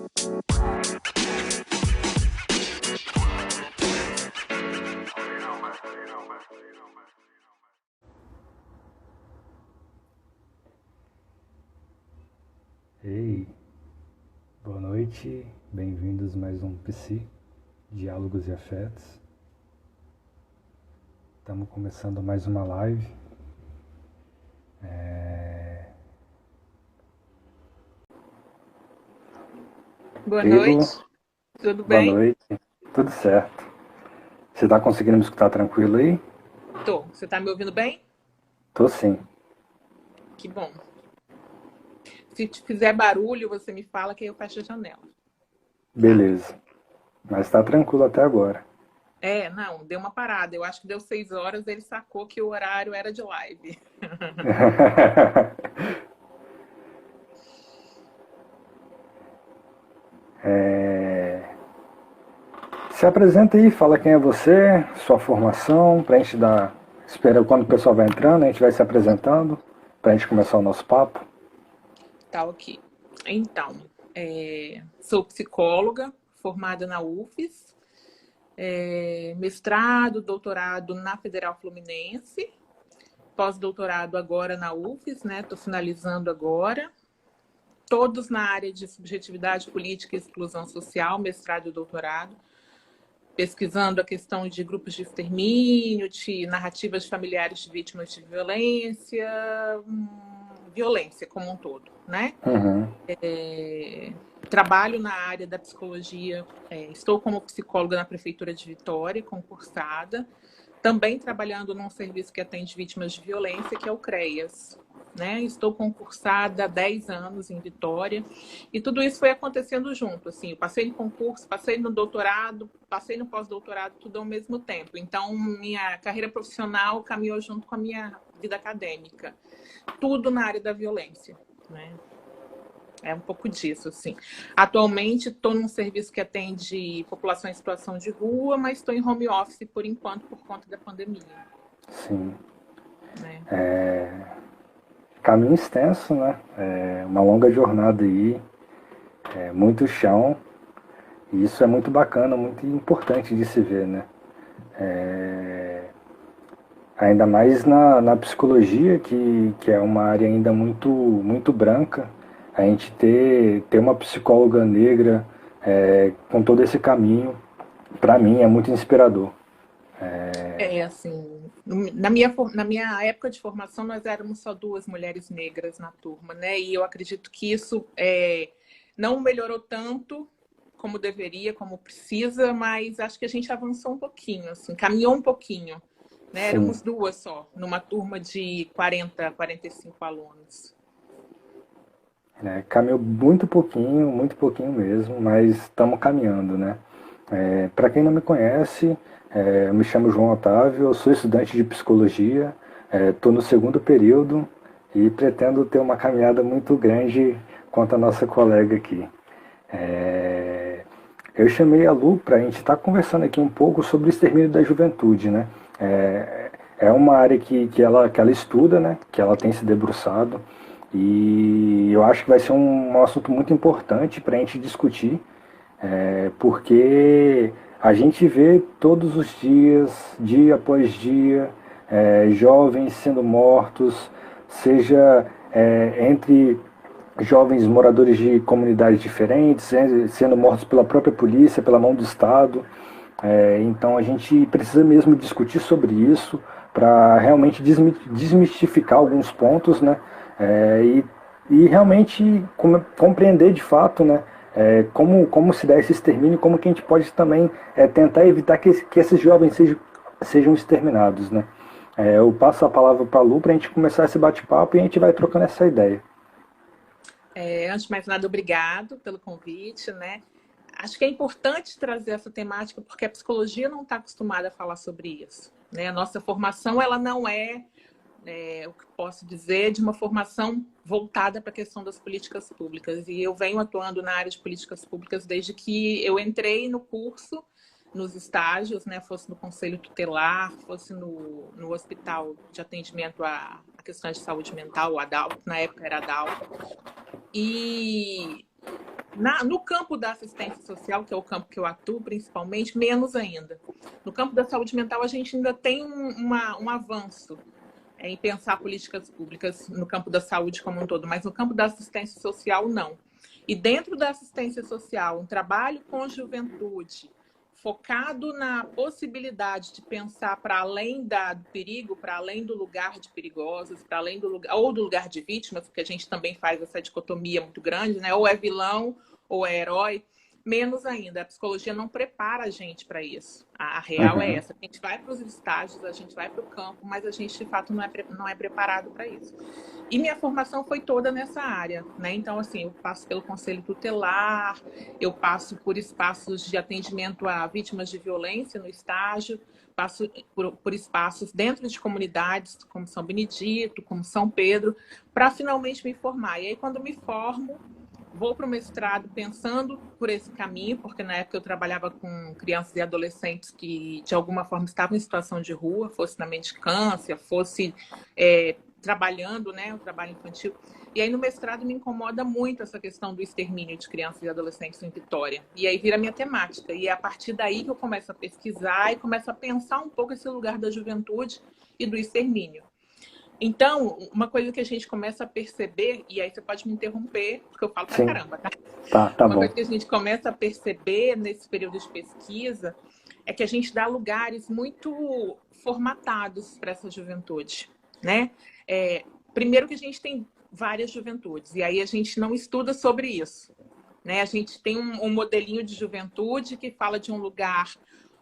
Ei, boa noite, bem-vindos a mais um Psi, Diálogos e Afetos. Estamos começando mais uma live. Boa Ei, Lu, noite, tudo boa bem? noite, tudo certo. Você está conseguindo me escutar tranquilo aí? Tô. Você tá me ouvindo bem? Tô sim, Que bom. Se te fizer barulho, você me fala que aí eu fecho a janela. beleza. Mas está tranquilo até agora. Não, deu uma parada. Eu acho que deu 6 horas, ele sacou que o horário era de live. Se apresenta aí, fala quem é você, sua formação, pra gente dar... Espera quando o pessoal vai entrando, a gente vai se apresentando, pra gente começar o nosso papo. Tá, ok. Então, sou psicóloga, formada na UFES, mestrado, doutorado na Federal Fluminense, pós-doutorado agora na UFES, né? Tô finalizando agora. Todos na área de subjetividade política e exclusão social, mestrado e doutorado, pesquisando a questão de grupos de extermínio, de narrativas familiares de vítimas de violência, violência como um todo, né? Uhum. Trabalho na área da psicologia, estou como psicóloga na Prefeitura de Vitória, concursada, também trabalhando num serviço que atende vítimas de violência, que é o CREAS. Né? Estou concursada há 10 anos em Vitória, e tudo isso foi acontecendo junto. Assim, eu passei no concurso, passei no doutorado, passei no pós-doutorado, tudo ao mesmo tempo. Então, minha carreira profissional caminhou junto com a minha vida acadêmica. Tudo na área da violência. Né? É um pouco disso, assim. Atualmente, estou num serviço que atende população em situação de rua, mas estou em home office por enquanto, por conta da pandemia. Sim. Né? Caminho extenso, né? Uma longa jornada aí, muito chão, e isso é muito bacana, muito importante de se ver, né? Ainda mais na psicologia, que é uma área ainda muito branca, a gente ter uma psicóloga negra com todo esse caminho, para mim é muito inspirador. Assim, na minha época de formação, nós éramos só 2 mulheres negras na turma, né? E eu acredito que isso não melhorou tanto como deveria, como precisa, mas acho que a gente avançou um pouquinho, assim, caminhou um pouquinho. Né? Sim, Éramos 2 só, numa turma de 40, 45 alunos. caminhou muito pouquinho mesmo, mas estamos caminhando, né? Para quem não me conhece, eu me chamo João Otávio, eu sou estudante de psicologia, estou no segundo período e pretendo ter uma caminhada muito grande quanto a nossa colega aqui. Eu chamei a Lu para a gente estar conversando aqui um pouco sobre o extermínio da juventude, né? É uma área que ela estuda, né? Que ela tem se debruçado e eu acho que vai ser um assunto muito importante para a gente discutir, porque a gente vê todos os dias, dia após dia, jovens sendo mortos, seja entre jovens moradores de comunidades diferentes, sendo mortos pela própria polícia, pela mão do Estado. Então a gente precisa mesmo discutir sobre isso para realmente desmistificar alguns pontos, né? E realmente compreender de fato, né? Como se dá esse extermínio, como que a gente pode também tentar evitar que esses jovens sejam exterminados, né? Eu passo a palavra para a Lu para a gente começar esse bate-papo e a gente vai trocando essa ideia. Antes de mais nada, obrigado pelo convite, né? Acho que é importante trazer essa temática porque a psicologia não está acostumada a falar sobre isso. Né? A nossa formação ela não o que posso dizer, de uma formação voltada para a questão das políticas públicas. E eu venho atuando na área de políticas públicas desde que eu entrei no curso, nos estágios, né? Fosse no conselho tutelar, fosse no hospital de atendimento a questões de saúde mental, o ADALT, na época era ADALT. E No campo da assistência social, que é o campo que eu atuo principalmente, menos ainda. No campo da saúde mental, a gente ainda tem um avanço em pensar políticas públicas no campo da saúde como um todo, mas no campo da assistência social, não. E dentro da assistência social, um trabalho com juventude, focado na possibilidade de pensar para além do perigo, para além do lugar de perigosos, para além do lugar, ou do lugar de vítimas, porque a gente também faz essa dicotomia muito grande, né? Ou é vilão ou é herói. Menos ainda, a psicologia não prepara a gente para isso. A real é essa. A gente vai para os estágios, a gente vai para o campo, mas a gente, de fato, não é preparado para isso. E minha formação foi toda nessa área, né? Então, assim, eu passo pelo conselho tutelar, eu passo por espaços de atendimento a vítimas de violência no estágio, passo por espaços dentro de comunidades, como São Benedito, como São Pedro, para finalmente me formar. E aí, quando me formo, vou para o mestrado pensando por esse caminho, porque na época eu trabalhava com crianças e adolescentes que, de alguma forma, estavam em situação de rua, fosse na mendicância, fosse trabalhando, né, o trabalho infantil. E aí no mestrado me incomoda muito essa questão do extermínio de crianças e adolescentes em Vitória. E aí vira minha temática. E é a partir daí que eu começo a pesquisar e começo a pensar um pouco esse lugar da juventude e do extermínio. Então, uma coisa que a gente começa a perceber, e aí você pode me interromper, porque eu falo pra caramba, tá? Tá Uma bom. coisa que a gente começa a perceber nesse período de pesquisa é que a gente dá lugares muito formatados para essa juventude, né? Primeiro que a gente tem várias juventudes, e aí a gente não estuda sobre isso, né? A gente tem um modelinho de juventude que fala de um lugar,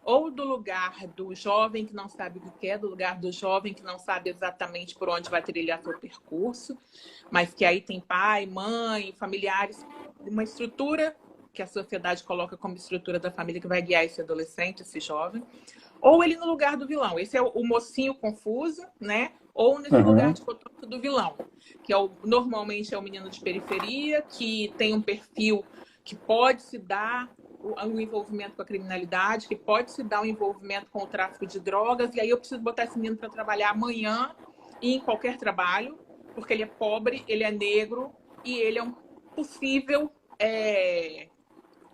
ou do lugar do jovem que não sabe o que quer, do lugar do jovem que não sabe exatamente por onde vai trilhar seu percurso, mas que aí tem pai, mãe, familiares, uma estrutura que a sociedade coloca como estrutura da família que vai guiar esse adolescente, esse jovem, ou ele no lugar do vilão. Esse é o mocinho confuso, né? Ou nesse lugar de fotógrafo do vilão, que normalmente é o menino de periferia, que tem um perfil que pode se dar o envolvimento com a criminalidade, que pode se dar o envolvimento com o tráfico de drogas, e aí eu preciso botar esse menino para trabalhar amanhã e em qualquer trabalho, porque ele é pobre, ele é negro e ele é um possível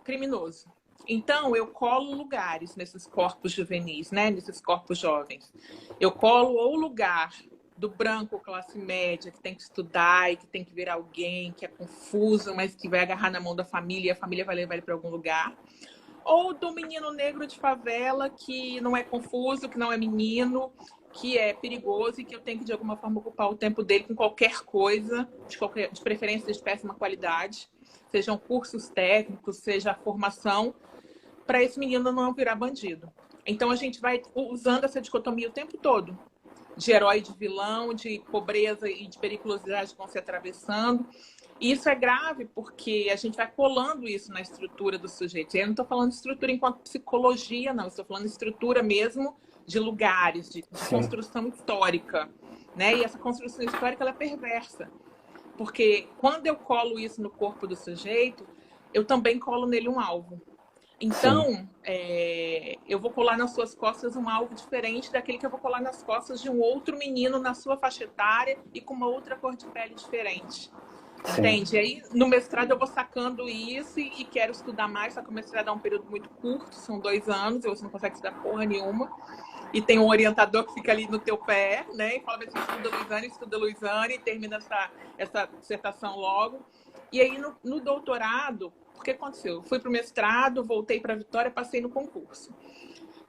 criminoso. Então, eu colo lugares nesses corpos juvenis, né? Nesses corpos jovens. Eu colo ou lugar do branco classe média, que tem que estudar e que tem que ver alguém, que é confuso, mas que vai agarrar na mão da família e a família vai levar ele para algum lugar. Ou do menino negro de favela, que não é confuso, que não é menino, que é perigoso e que eu tenho que, de alguma forma, ocupar o tempo dele com qualquer coisa, de preferência de péssima qualidade, sejam cursos técnicos, seja a formação, para esse menino não virar bandido. Então, a gente vai usando essa dicotomia o tempo todo, de herói e de vilão, de pobreza e de periculosidade que vão se atravessando. E isso é grave porque a gente vai colando isso na estrutura do sujeito. E eu não estou falando de estrutura enquanto psicologia, não. Estou falando de estrutura mesmo de lugares, de construção histórica, né? E essa construção histórica, ela é perversa. Porque quando eu colo isso no corpo do sujeito, eu também colo nele um alvo. Então, eu vou colar nas suas costas um alvo diferente daquele que eu vou colar nas costas de um outro menino na sua faixa etária e com uma outra cor de pele diferente. Entende? E aí, no mestrado, eu vou sacando isso e quero estudar mais, só que o mestrado é um período muito curto, são 2 anos, e você não consegue estudar porra nenhuma. E tem um orientador que fica ali no teu pé, né? E fala assim, estuda Luiziane, e termina essa dissertação logo. E aí, no doutorado, o que aconteceu? Eu fui para o mestrado, voltei para Vitória, passei no concurso.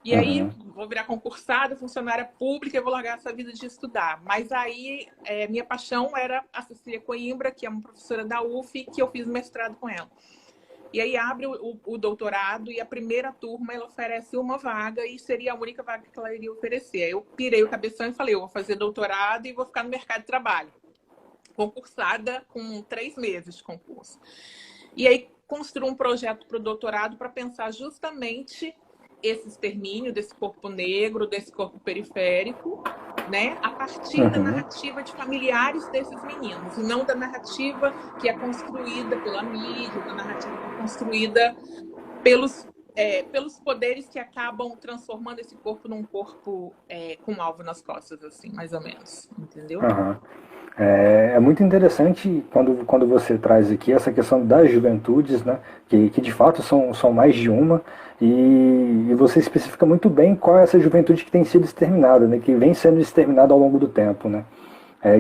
E aí, vou virar concursada, funcionária pública, e vou largar essa vida de estudar. Mas aí, minha paixão era a Cecília Coimbra, que é uma professora da UF, que eu fiz mestrado com ela. E aí abre o doutorado e a primeira turma ela oferece uma vaga e seria a única vaga que ela iria oferecer. Aí eu pirei o cabeção e falei, eu vou fazer doutorado e vou ficar no mercado de trabalho. Concursada com 3 meses de concurso. E aí construí um projeto para o doutorado para pensar justamente esse extermínio desse corpo negro, desse corpo periférico, né, a partir da narrativa de familiares desses meninos, e não da narrativa que é construída pela mídia, da narrativa que é construída pelos pelos poderes que acabam transformando esse corpo num corpo com um alvo nas costas, assim, mais ou menos, entendeu? Aham. É muito interessante quando você traz aqui essa questão das juventudes, né, que de fato são mais de uma, e você especifica muito bem qual é essa juventude que tem sido exterminada, né, que vem sendo exterminada ao longo do tempo, né,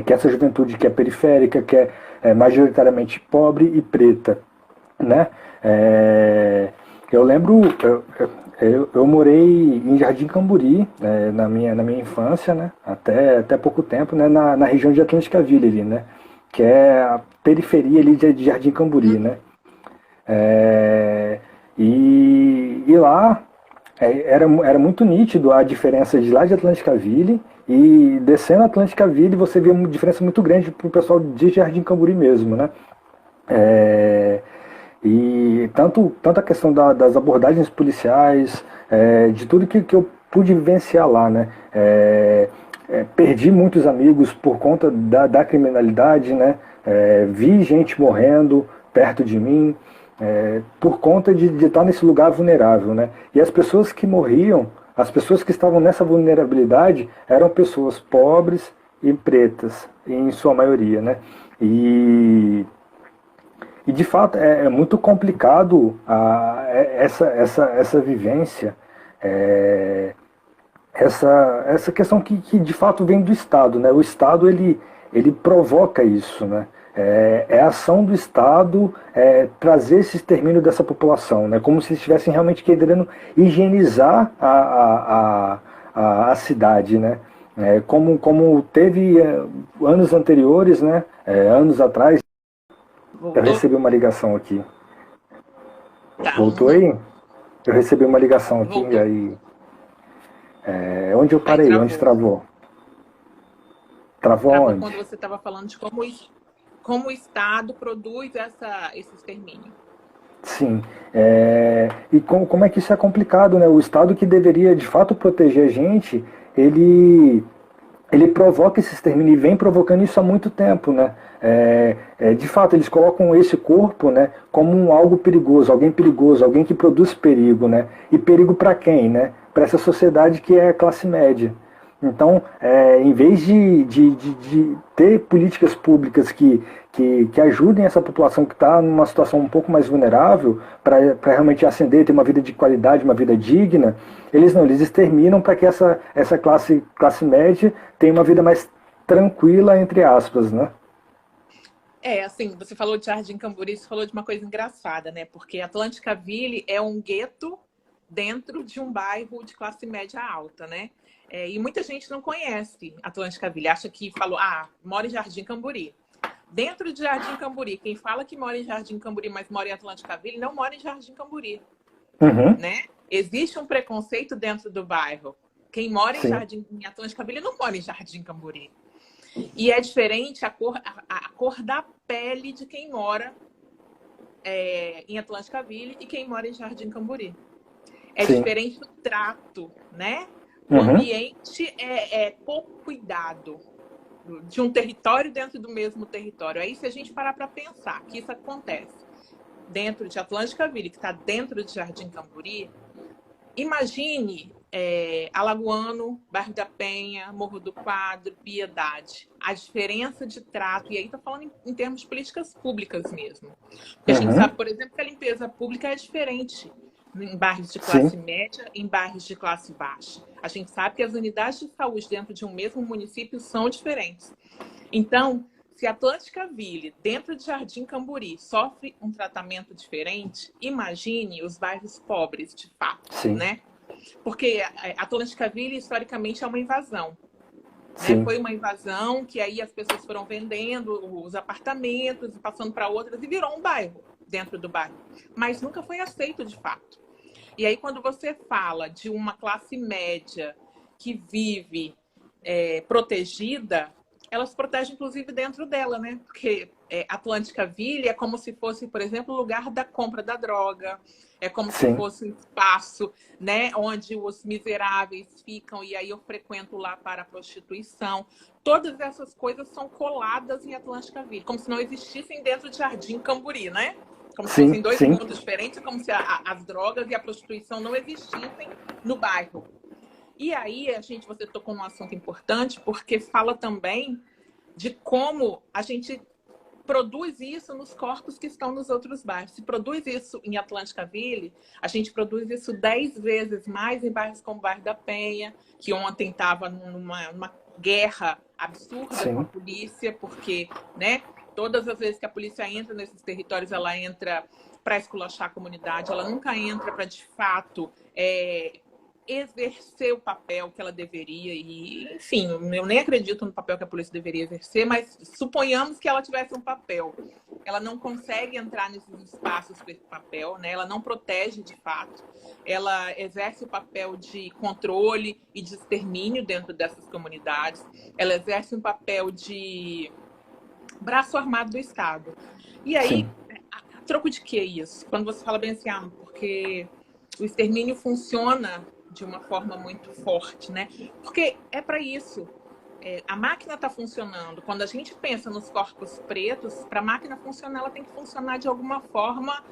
que é essa juventude que é periférica, que é majoritariamente pobre e preta, né. Eu lembro, eu morei em Jardim Camburi, na minha infância, né? Até pouco tempo, né? Na região de Atlântica Villa ali, né? Que é a periferia ali de Jardim Camburi, né? É, e lá era muito nítido a diferença de lá de Atlântica Ville e descendo a Atlântica Ville você vê uma diferença muito grande pro pessoal de Jardim Camburi mesmo, né? É, e tanto a questão das abordagens policiais, de tudo que eu pude vivenciar lá, né? Perdi muitos amigos por conta da criminalidade, né? Vi gente morrendo perto de mim, por conta de estar nesse lugar vulnerável, né? E as pessoas que morriam, as pessoas que estavam nessa vulnerabilidade eram pessoas pobres e pretas, em sua maioria, né? E e de fato é muito complicado essa vivência, é, essa questão que de fato vem do Estado, né? O Estado ele provoca isso, né? A ação do Estado trazer esse extermínio dessa população, né? Como se estivessem realmente querendo higienizar a cidade, né? Como teve anos anteriores, né? Anos atrás, eu Voltou? recebi uma ligação aqui. Tá. Voltou aí? Eu recebi uma ligação aqui, e Voltou. aí. Onde eu Aí parei? Onde travou. travou? Travou Travou onde? quando você estava falando de como o Estado produz esse extermínio. Sim. E como é que isso é complicado, né? O Estado que deveria de fato proteger a gente, ele provoca esse extermínio e vem provocando isso há muito tempo, né? De fato, eles colocam esse corpo, né, como algo perigoso, alguém que produz perigo, né? E perigo para quem, né? Para essa sociedade que é a classe média. Então, em vez de ter políticas públicas que ajudem essa população que está numa situação um pouco mais vulnerável para realmente ascender, ter uma vida de qualidade, uma vida digna, eles exterminam para que essa classe média tenha uma vida mais tranquila, entre aspas, né? Assim, você falou de Jardim Camburi, você falou de uma coisa engraçada, né? Porque Atlântica Ville é um gueto dentro de um bairro de classe média alta, né? E muita gente não conhece Atlântica Ville, acha que falou, mora em Jardim Camburi. Dentro de Jardim Camburi, quem fala que mora em Jardim Camburi, mas mora em Atlântica Ville, não mora em Jardim Camburi, Uhum. né? Existe um preconceito dentro do bairro. Quem mora Sim. em Atlântica Ville não mora em Jardim Camburi. E é diferente a cor da pele de quem mora em Atlântica Ville e quem mora em Jardim Camburi. É Sim. diferente o trato, né? O Uhum. ambiente é pouco cuidado de um território dentro do mesmo território. Aí, se a gente parar para pensar que isso acontece dentro de Atlântica Ville, que está dentro de Jardim Camburi, imagine Alagoano, Bairro da Penha, Morro do Quadro, Piedade. A diferença de trato, e aí está falando em termos de políticas públicas mesmo. Porque a gente Uhum. sabe, por exemplo, que a limpeza pública é diferente em bairros de Sim. classe média e em bairros de classe baixa. A gente sabe que as unidades de saúde dentro de um mesmo município são diferentes. Então, se Atlântica Ville, dentro de Jardim Camburi, sofre um tratamento diferente, imagine os bairros pobres, de fato, Sim. né? Porque a Atlântica Ville, historicamente, é uma invasão. Né? Sim. Foi uma invasão que aí as pessoas foram vendendo os apartamentos, passando para outras, e virou um bairro dentro do bairro. Mas nunca foi aceito de fato. E aí, quando você fala de uma classe média que vive protegida, ela se protege, inclusive, dentro dela, né? Porque Atlântica Ville é como se fosse, por exemplo, o lugar da compra da droga, é como se Sim. fosse um espaço, né, onde os miseráveis ficam, e aí eu frequento lá para a prostituição. Todas essas coisas são coladas em Atlântica Ville, como se não existissem dentro de Jardim Camburi, né? como se Sim, fossem dois sim, mundos diferentes, como se as drogas e a prostituição não existissem no bairro. E aí, você tocou num assunto importante, porque fala também de como a gente produz isso nos corpos que estão nos outros bairros. Se produz isso em Atlântica-Ville, a gente produz isso 10 vezes mais em bairros como o bairro da Penha, que ontem estava numa guerra absurda com a sim, polícia, porque, né, todas as vezes que a polícia entra nesses territórios, ela entra para esculachar a comunidade, ela nunca entra para, de fato, exercer o papel que ela deveria. E, enfim, eu nem acredito no papel que a polícia deveria exercer, mas suponhamos que ela tivesse um papel. Ela não consegue entrar nesses espaços com esse papel, né? Ela não protege de fato. Ela exerce o papel de controle e de extermínio dentro dessas comunidades. Ela exerce um papel de braço armado do Estado. E aí, sim, a troco de que isso? Quando você fala bem assim, porque o extermínio funciona de uma forma muito forte, né? Porque é para isso. A máquina está funcionando. Quando a gente pensa nos corpos pretos, para a máquina funcionar, ela tem que funcionar de alguma forma,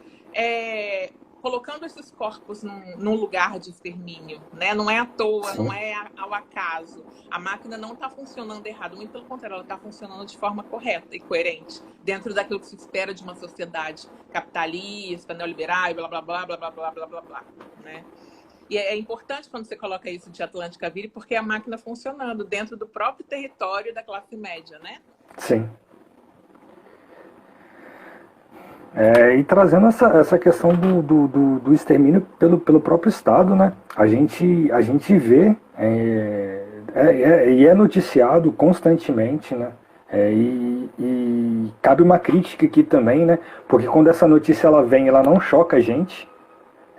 colocando esses corpos num lugar de extermínio, né? Não é à toa, não sim. é ao acaso. A máquina não está funcionando errado, muito pelo contrário, ela está funcionando de forma correta e coerente, dentro daquilo que se espera de uma sociedade capitalista, neoliberal, blá, blá, blá, blá, blá, blá, blá, blá, blá, né? E é importante quando você coloca isso de Atlântica-Ville, porque é a máquina funcionando dentro do próprio território da classe média, né? Sim. E trazendo essa questão do extermínio pelo próprio Estado, né? A gente vê e é noticiado constantemente, né? E cabe uma crítica aqui também, né? Porque quando essa notícia ela vem, ela não choca a gente.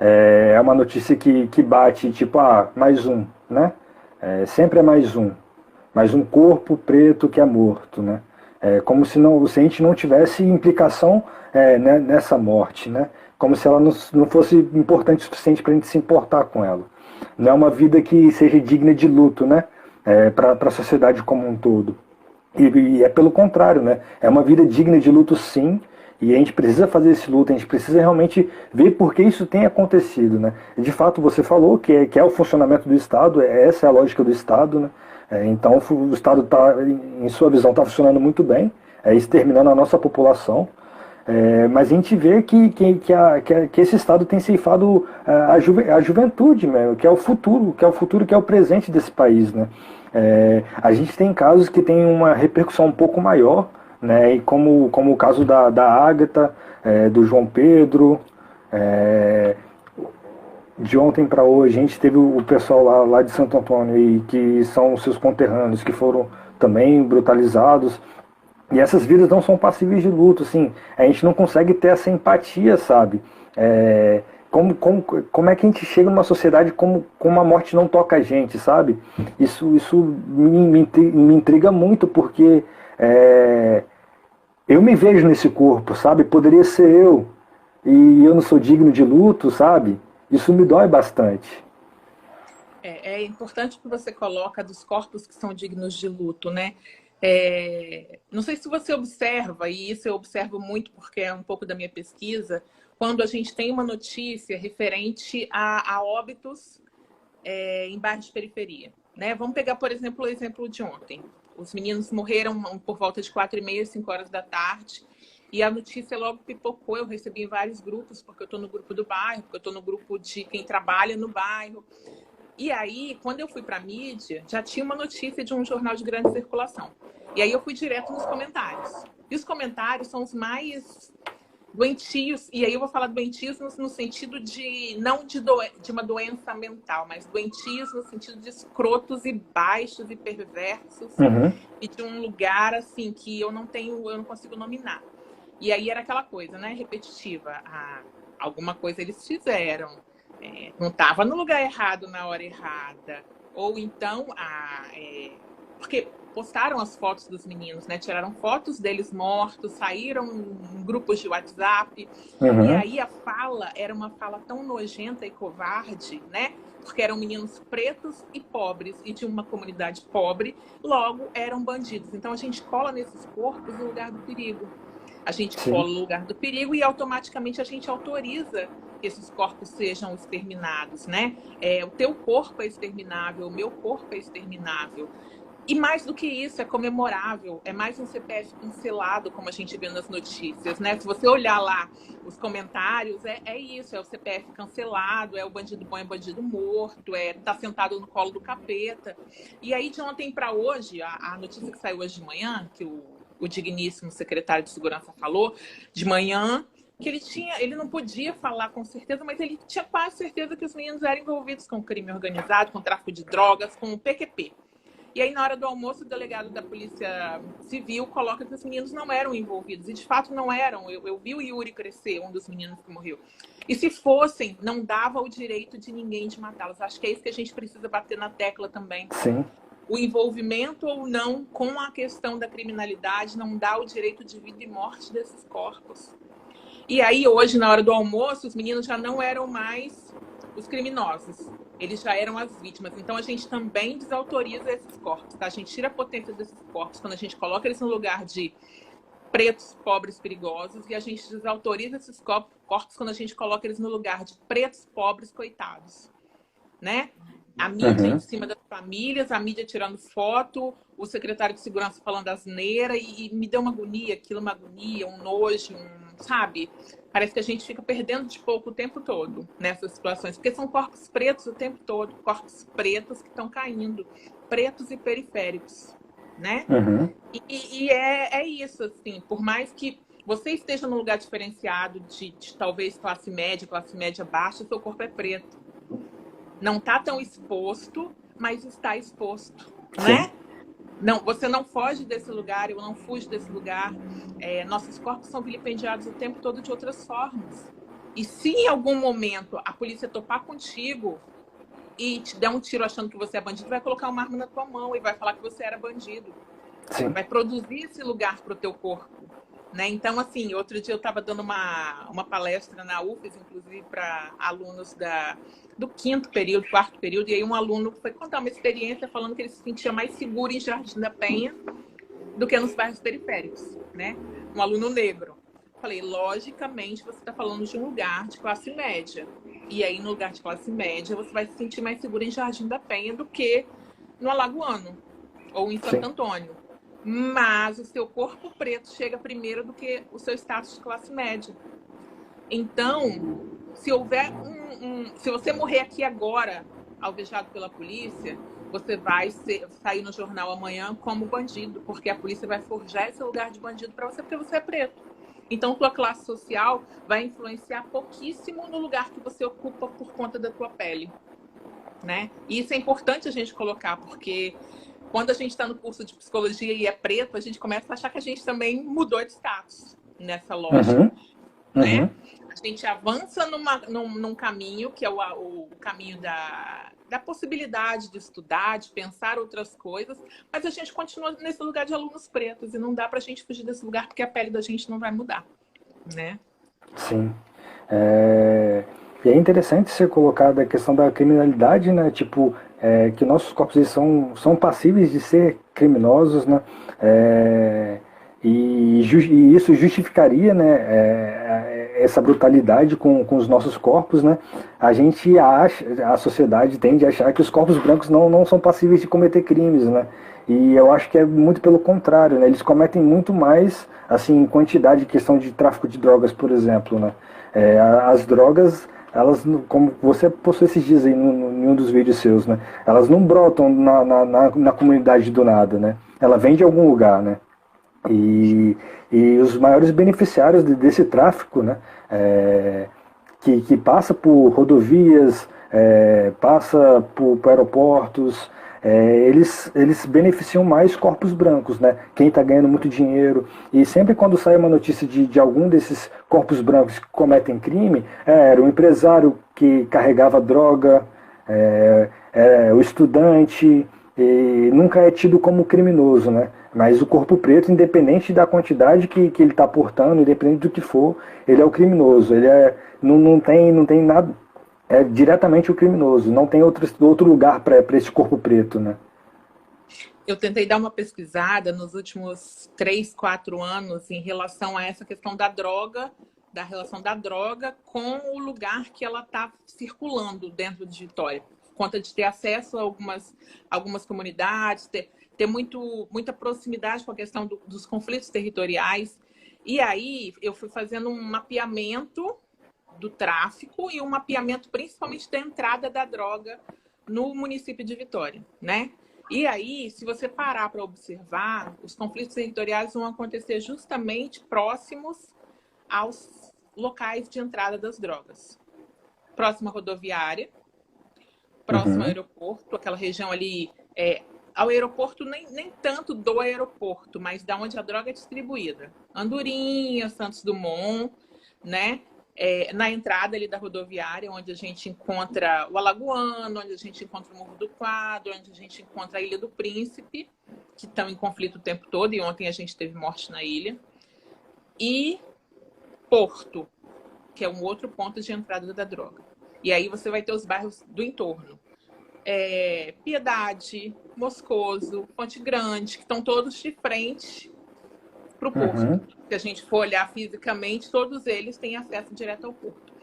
É uma notícia que bate, tipo, mais um, né? Sempre é mais um corpo preto que é morto, né? Como se a gente não tivesse implicação né, nessa morte, né? Como se ela não fosse importante o suficiente para a gente se importar com ela. Não é uma vida que seja digna de luto, né? Para a sociedade como um todo. E é pelo contrário, né? É uma vida digna de luto, sim. E a gente precisa fazer esse luto, a gente precisa realmente ver por que isso tem acontecido, né? De fato, você falou que é o funcionamento do Estado, essa é a lógica do Estado, né? Então, o Estado está, em sua visão, está funcionando muito bem, exterminando a nossa população. Mas a gente vê que esse Estado tem ceifado a juventude, né? Que é o futuro, que é o presente desse país, né? A gente tem casos que tem uma repercussão um pouco maior, né? E como o caso da Ágata, do João Pedro, de ontem para hoje, a gente teve o pessoal lá de Santo Antônio, e que são os seus conterrâneos, que foram também brutalizados. E essas vidas não são passíveis de luto, assim. A gente não consegue ter essa empatia, sabe? Como é que a gente chega numa sociedade como a morte não toca a gente, sabe? Isso me intriga muito, porque eu me vejo nesse corpo, sabe? Poderia ser eu, e eu não sou digno de luto, sabe? Isso me dói bastante. É importante que você coloca dos corpos que são dignos de luto, né? Não sei se você observa, e isso eu observo muito porque é um pouco da minha pesquisa, quando a gente tem uma notícia referente a óbitos em bairros de periferia, né? Vamos pegar, por exemplo, o exemplo de ontem. Os meninos morreram por volta de 4h30, 5 horas da tarde, e a notícia logo pipocou. Eu recebi em vários grupos, porque eu estou no grupo do bairro, porque eu estou no grupo de quem trabalha no bairro. E aí, quando eu fui para a mídia, já tinha uma notícia de um jornal de grande circulação. E aí eu fui direto nos comentários. E os comentários são os mais doentios, e aí eu vou falar doentios no sentido de, não de uma doença mental, mas doentios no sentido de escrotos e baixos e perversos, Uhum. e de um lugar assim que eu não consigo nominar. E aí era aquela coisa, né, repetitiva. Alguma coisa eles fizeram, não estava no lugar errado na hora errada. Ou então, porque postaram as fotos dos meninos, né? Tiraram fotos deles mortos, saíram em grupos de WhatsApp. E Uhum. aí a fala era uma fala tão nojenta e covarde, né? Porque eram meninos pretos e pobres, e de uma comunidade pobre, logo eram bandidos. Então a gente cola nesses corpos no lugar do perigo. A gente Sim. cola no lugar do perigo e automaticamente a gente autoriza que esses corpos sejam exterminados, né? O teu corpo é exterminável, o meu corpo é exterminável. E mais do que isso, é comemorável, é mais um CPF cancelado, como a gente vê nas notícias, né? Se você olhar lá os comentários, é isso, é o CPF cancelado, é o bandido bom é bandido morto, tá sentado no colo do capeta. E aí, de ontem para hoje, a notícia que saiu hoje de manhã, que o digníssimo secretário de Segurança falou, de manhã, que ele não podia falar com certeza, mas ele tinha quase certeza que os meninos eram envolvidos com crime organizado, com tráfico de drogas, com o PQP. E aí, na hora do almoço, o delegado da Polícia Civil coloca que os meninos não eram envolvidos. E, de fato, não eram. Eu vi o Yuri crescer, um dos meninos que morreu. E se fossem, não dava o direito de ninguém de matá-los. Acho que é isso que a gente precisa bater na tecla também. Sim. O envolvimento ou não com a questão da criminalidade não dá o direito de vida e morte desses corpos. E aí, hoje, na hora do almoço, os meninos já não eram mais os criminosos. Eles já eram as vítimas. Então, a gente também desautoriza esses corpos, tá? A gente tira a potência desses corpos quando a gente coloca eles no lugar de pretos, pobres, perigosos. E a gente desautoriza esses corpos quando a gente coloca eles no lugar de pretos, pobres, coitados. Né? A mídia em cima das famílias, a mídia tirando foto, o secretário de segurança falando asneira. E me deu uma agonia, aquilo, uma agonia, um nojo, sabe? Parece que a gente fica perdendo de pouco o tempo todo nessas situações, porque são corpos pretos o tempo todo, corpos pretos que estão caindo, pretos e periféricos, né? E é isso, assim, por mais que você esteja num lugar diferenciado de talvez classe média baixa, seu corpo é preto. Não está tão exposto, mas está exposto, né? Não, você não foge desse lugar, eu não fujo desse lugar. Nossos corpos são vilipendiados o tempo todo de outras formas. E se em algum momento a polícia topar contigo e te der um tiro achando que você é bandido, vai colocar uma arma na tua mão e vai falar que você era bandido. Sim. Vai produzir esse lugar para o teu corpo. Né? Então, assim, outro dia eu estava dando uma palestra na UFES, inclusive para alunos do quarto período, e aí um aluno foi contar uma experiência falando que ele se sentia mais seguro em Jardim da Penha do que nos bairros periféricos, né? Um aluno negro. Falei, logicamente, você está falando de um lugar de classe média. E aí, no lugar de classe média, você vai se sentir mais seguro em Jardim da Penha do que no Alagoano ou em Santo Antônio. Mas o seu corpo preto chega primeiro do que o seu status de classe média. Então, se houver se você morrer aqui agora, alvejado pela polícia, você vai sair no jornal amanhã como bandido, porque a polícia vai forjar esse lugar de bandido para você, porque você é preto. Então, tua classe social vai influenciar pouquíssimo no lugar que você ocupa por conta da tua pele, né? E isso é importante a gente colocar, porque quando a gente está no curso de psicologia e é preto, a gente começa a achar que a gente também mudou de status nessa lógica, né? A gente avança num caminho que é o caminho da possibilidade de estudar, de pensar outras coisas, mas a gente continua nesse lugar de alunos pretos e não dá para a gente fugir desse lugar porque a pele da gente não vai mudar, né? Sim. E é interessante ser colocada a questão da criminalidade, né? Tipo, que nossos corpos eles são passíveis de ser criminosos, né? E isso justificaria, né, essa brutalidade com os nossos corpos, né? A sociedade tende a achar que os corpos brancos não são passíveis de cometer crimes, né? E eu acho que é muito pelo contrário, né? Eles cometem muito mais, assim, em quantidade, questão de tráfico de drogas, por exemplo, né? As drogas, elas, como você postou esses dias aí em um dos vídeos seus, né? Elas não brotam na comunidade do nada, né? Ela vem de algum lugar, né? E os maiores beneficiários desse tráfico, né? Que passa por rodovias, passa por aeroportos, eles beneficiam mais corpos brancos, né? Quem está ganhando muito dinheiro. E sempre quando sai uma notícia de algum desses corpos brancos que cometem crime, era um empresário que carregava droga, o estudante, e nunca é tido como criminoso, né? Mas o corpo preto, independente da quantidade que ele está portando, independente do que for, ele é o criminoso. Ele não tem nada. É diretamente o criminoso. Não tem outro lugar para esse corpo preto, né? Eu tentei dar uma pesquisada nos últimos 3, 4 anos em relação a essa questão da droga, da relação da droga com o lugar que ela está circulando dentro de Vitória. Por conta de ter acesso a algumas comunidades, ter muita proximidade com a questão dos conflitos territoriais. E aí eu fui fazendo um mapeamento do tráfico e um mapeamento principalmente da entrada da droga no município de Vitória, né? E aí, se você parar para observar, os conflitos territoriais vão acontecer justamente próximos aos locais de entrada das drogas. Próxima rodoviária, próximo ao aeroporto, aquela região ali, ao aeroporto, nem tanto do aeroporto, mas da onde a droga é distribuída. Andorinha, Santos Dumont, né? Na entrada ali da rodoviária, onde a gente encontra o Alagoano, onde a gente encontra o Morro do Quadro, onde a gente encontra a Ilha do Príncipe, que estão em conflito o tempo todo, e ontem a gente teve morte na ilha. E Porto, que é um outro ponto de entrada da droga. E aí você vai ter os bairros do entorno. Piedade, Moscoso, Ponte Grande, que estão todos de frente para o porto. Se a gente for olhar fisicamente, todos eles têm acesso direto ao porto.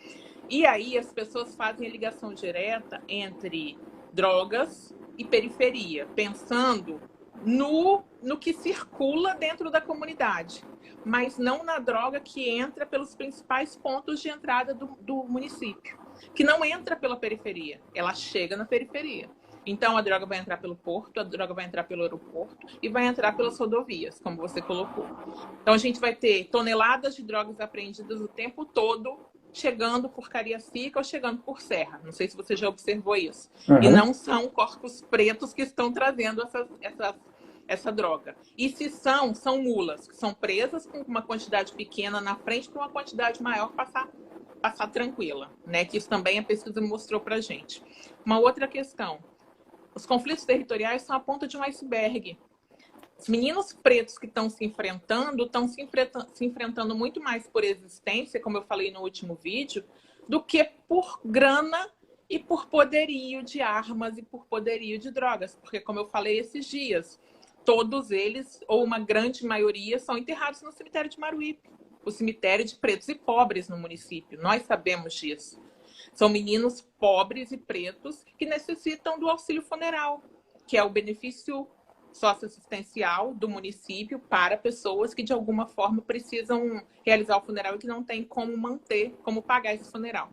E aí as pessoas fazem a ligação direta entre drogas e periferia, pensando no que circula dentro da comunidade, mas não na droga que entra pelos principais pontos de entrada do município, que não entra pela periferia, ela chega na periferia. Então, a droga vai entrar pelo porto, a droga vai entrar pelo aeroporto e vai entrar pelas rodovias, como você colocou. Então, a gente vai ter toneladas de drogas apreendidas o tempo todo, chegando por Cariacica ou chegando por Serra. Não sei se você já observou isso. E não são corpos pretos que estão trazendo essa droga. E se são mulas, que são presas com uma quantidade pequena na frente para uma quantidade maior passar tranquila, né? Que isso também a pesquisa mostrou para a gente. Uma outra questão. Os conflitos territoriais são a ponta de um iceberg. Os meninos pretos que estão se enfrentando muito mais por existência, como eu falei no último vídeo, do que por grana e por poderio de armas e por poderio de drogas. Porque, como eu falei esses dias, todos eles, ou uma grande maioria, são enterrados no cemitério de Maruípe, o cemitério de pretos e pobres no município. Nós sabemos disso. São meninos pobres e pretos que necessitam do auxílio funeral, que é o benefício socioassistencial do município para pessoas que, de alguma forma, precisam realizar o funeral e que não tem como manter, como pagar esse funeral.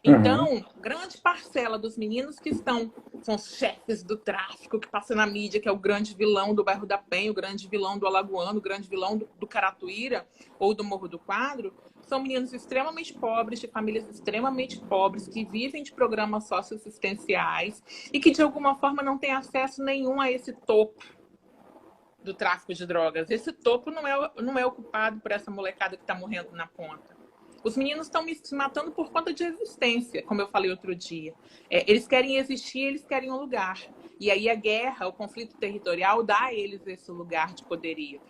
Então, grande parcela dos meninos que são os chefes do tráfico, que passa na mídia, que é o grande vilão do bairro da Penha, o grande vilão do Alagoano, o grande vilão do Caratuíra ou do Morro do Quadro, são meninos extremamente pobres, de famílias extremamente pobres, que vivem de programas socioassistenciais e que, de alguma forma, não têm acesso nenhum a esse topo do tráfico de drogas. Esse topo não é ocupado por essa molecada que está morrendo na ponta. Os meninos estão se matando por conta de existência, como eu falei outro dia. Eles querem existir, eles querem um lugar. E aí a guerra, o conflito territorial, dá a eles esse lugar de poderio.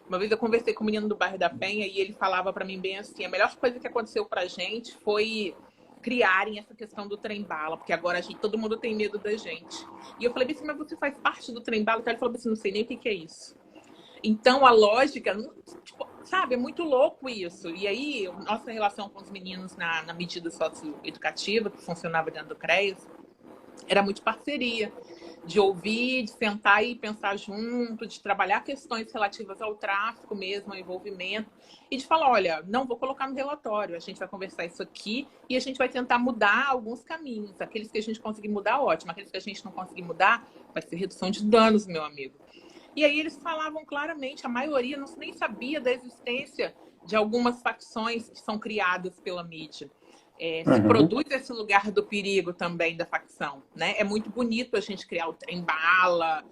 Uma vez eu conversei com um menino do bairro da Penha e ele falava para mim bem assim, a melhor coisa que aconteceu para a gente foi criarem essa questão do trem-bala, porque agora todo mundo tem medo da gente. E eu falei assim, mas você faz parte do trem-bala? Então ele falou assim, não sei nem o que é isso. Então, a lógica, tipo, sabe, é muito louco isso. E aí, nossa relação com os meninos na medida socioeducativa, que funcionava dentro do CREAS, era muito parceria. De ouvir, de sentar e pensar junto, de trabalhar questões relativas ao tráfico mesmo, ao envolvimento, e de falar, olha, não vou colocar no relatório, a gente vai conversar isso aqui e a gente vai tentar mudar alguns caminhos. Aqueles que a gente conseguir mudar, ótimo. Aqueles que a gente não conseguir mudar, vai ser redução de danos, meu amigo. E aí eles falavam claramente, a maioria nem sabia da existência de algumas facções que são criadas pela mídia. Se produz esse lugar do perigo também da facção, né? É muito bonito a gente criar o trem-bala,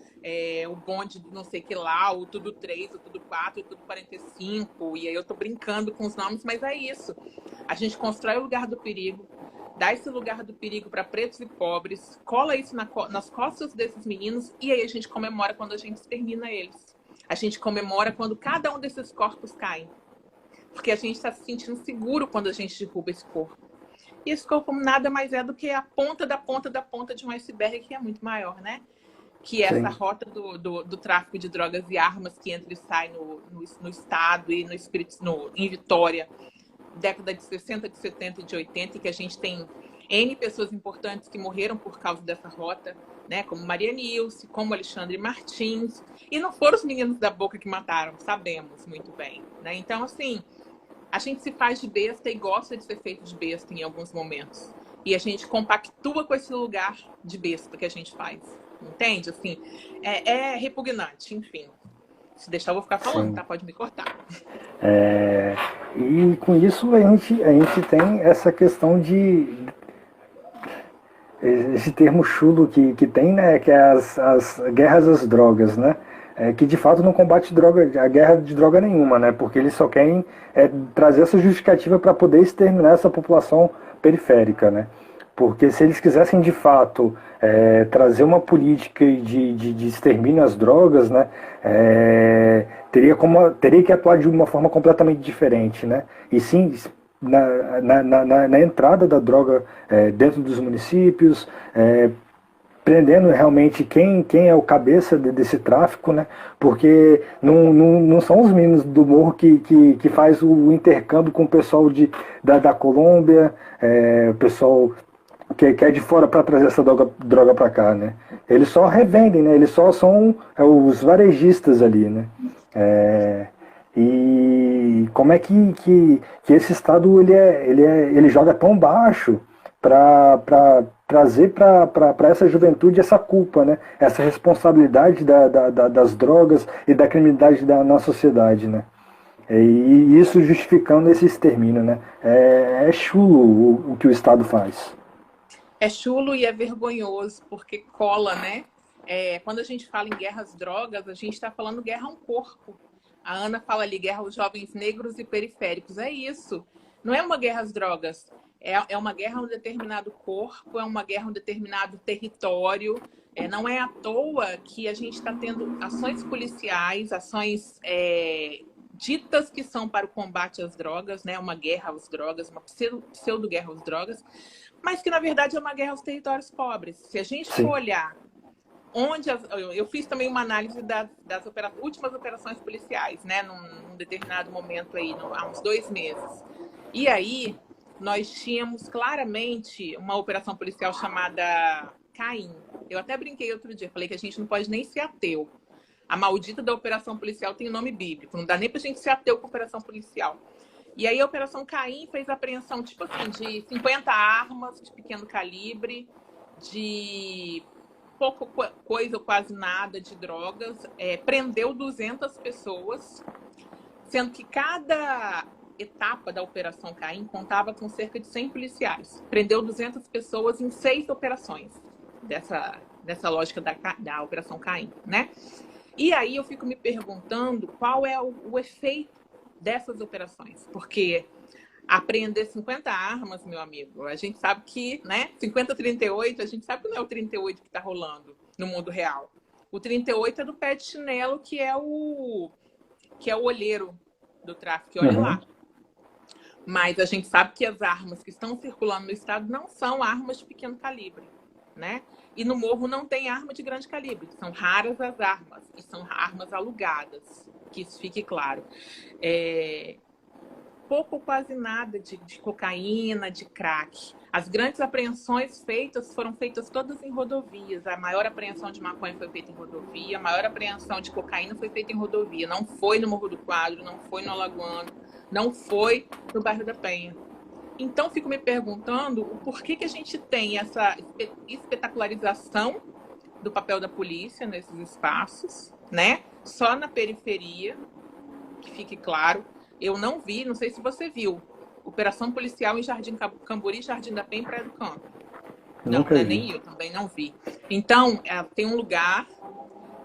o bonde do não sei que lá, o tudo 3, o tudo 4, o tudo 45, e aí eu tô brincando com os nomes, mas é isso. A gente constrói o lugar do perigo, dá esse lugar do perigo para pretos e pobres, cola isso nas costas desses meninos e aí a gente comemora quando a gente extermina eles. A gente comemora quando cada um desses corpos cai. Porque a gente está se sentindo seguro quando a gente derruba esse corpo. E esse corpo nada mais é do que a ponta da ponta da ponta de um iceberg que é muito maior, né? que é essa Sim. rota do tráfico de drogas e armas que entra e sai no estado e em Vitória, década de 60, de 70 e de 80, e que a gente tem N pessoas importantes que morreram por causa dessa rota, né? Como Maria Nilce, como Alexandre Martins. E não foram os meninos da Boca que mataram, sabemos muito bem, né? Então, assim, a gente se faz de besta e gosta de ser feito de besta em alguns momentos. E a gente compactua com esse lugar de besta que a gente faz. Entende? Assim, é repugnante, enfim. Se deixar, eu vou ficar falando, Sim. tá? Pode me cortar. E com isso a gente tem essa questão de esse termo chulo que tem, né, que é as guerras às drogas, né, que de fato não combate droga, a guerra de droga nenhuma, né, porque eles só querem trazer essa justificativa para poder exterminar essa população periférica, né, porque se eles quisessem de fato trazer uma política de extermínio às drogas, né, teria que atuar de uma forma completamente diferente, né, e sim na entrada da droga dentro dos municípios, prendendo realmente quem é o cabeça desse tráfico, né? Porque não são os meninos do morro que faz o intercâmbio com o pessoal da Colômbia, o pessoal que é de fora para trazer essa droga para cá, né? Eles só revendem, né? Eles só são os varejistas ali, né? E como é que esse Estado ele joga tão baixo para trazer para essa juventude essa culpa, né? Essa responsabilidade das drogas e da criminalidade na sociedade, né? E isso justificando esse extermínio, né? É chulo o que o Estado faz. É chulo e é vergonhoso, porque cola, né? Quando a gente fala em guerra às drogas, a gente está falando guerra a um corpo. A Ana fala ali, guerra aos jovens negros e periféricos. É isso. Não é uma guerra às drogas. É uma guerra a um determinado corpo, é uma guerra a um determinado território. Não é à toa que a gente está tendo ações policiais, ações ditas que são para o combate às drogas, né? Uma guerra às drogas, uma pseudo-guerra às drogas, mas que na verdade é uma guerra aos territórios pobres. Se a gente for Sim. olhar onde eu fiz também uma análise das últimas operações policiais, né, num determinado momento aí, há uns 2 meses. E aí nós tínhamos claramente uma operação policial chamada Caim. Eu até brinquei outro dia, falei que a gente não pode nem ser ateu. A maldita da operação policial tem nome bíblico, não dá nem pra gente ser ateu com operação policial. E aí a Operação Caim fez apreensão, tipo assim, de 50 armas de pequeno calibre, de pouca coisa ou quase nada de drogas, prendeu 200 pessoas, sendo que cada etapa da Operação Caim contava com cerca de 100 policiais. Prendeu 200 pessoas em 6 operações dessa lógica da Operação Caim, né? E aí eu fico me perguntando qual é o efeito dessas operações, porque apreender 50 armas, meu amigo, a gente sabe que, né, 50-38, a gente sabe que não é o 38 que está rolando no mundo real. O 38 é do pé de chinelo, que é o olheiro do tráfico, que olha lá. Mas a gente sabe que as armas que estão circulando no estado não são armas de pequeno calibre, né? E no morro não tem arma de grande calibre, são raras as armas, e são armas alugadas, que isso fique claro. Pouco ou quase nada de cocaína, de crack. As grandes apreensões foram feitas todas em rodovias. A maior apreensão de maconha foi feita em rodovia, a maior apreensão de cocaína foi feita em rodovia. Não foi no Morro do Quadro, não foi no Alagoano, não foi no bairro da Penha. Então, fico me perguntando o porquê que a gente tem essa espetacularização do papel da polícia nesses espaços, né? Só na periferia, que fique claro. Eu não vi, não sei se você viu, operação policial em Jardim Camburi, Jardim da Penha e Praia do Canto. Não, Nunca vi. Nem eu também não vi. Então, tem um lugar,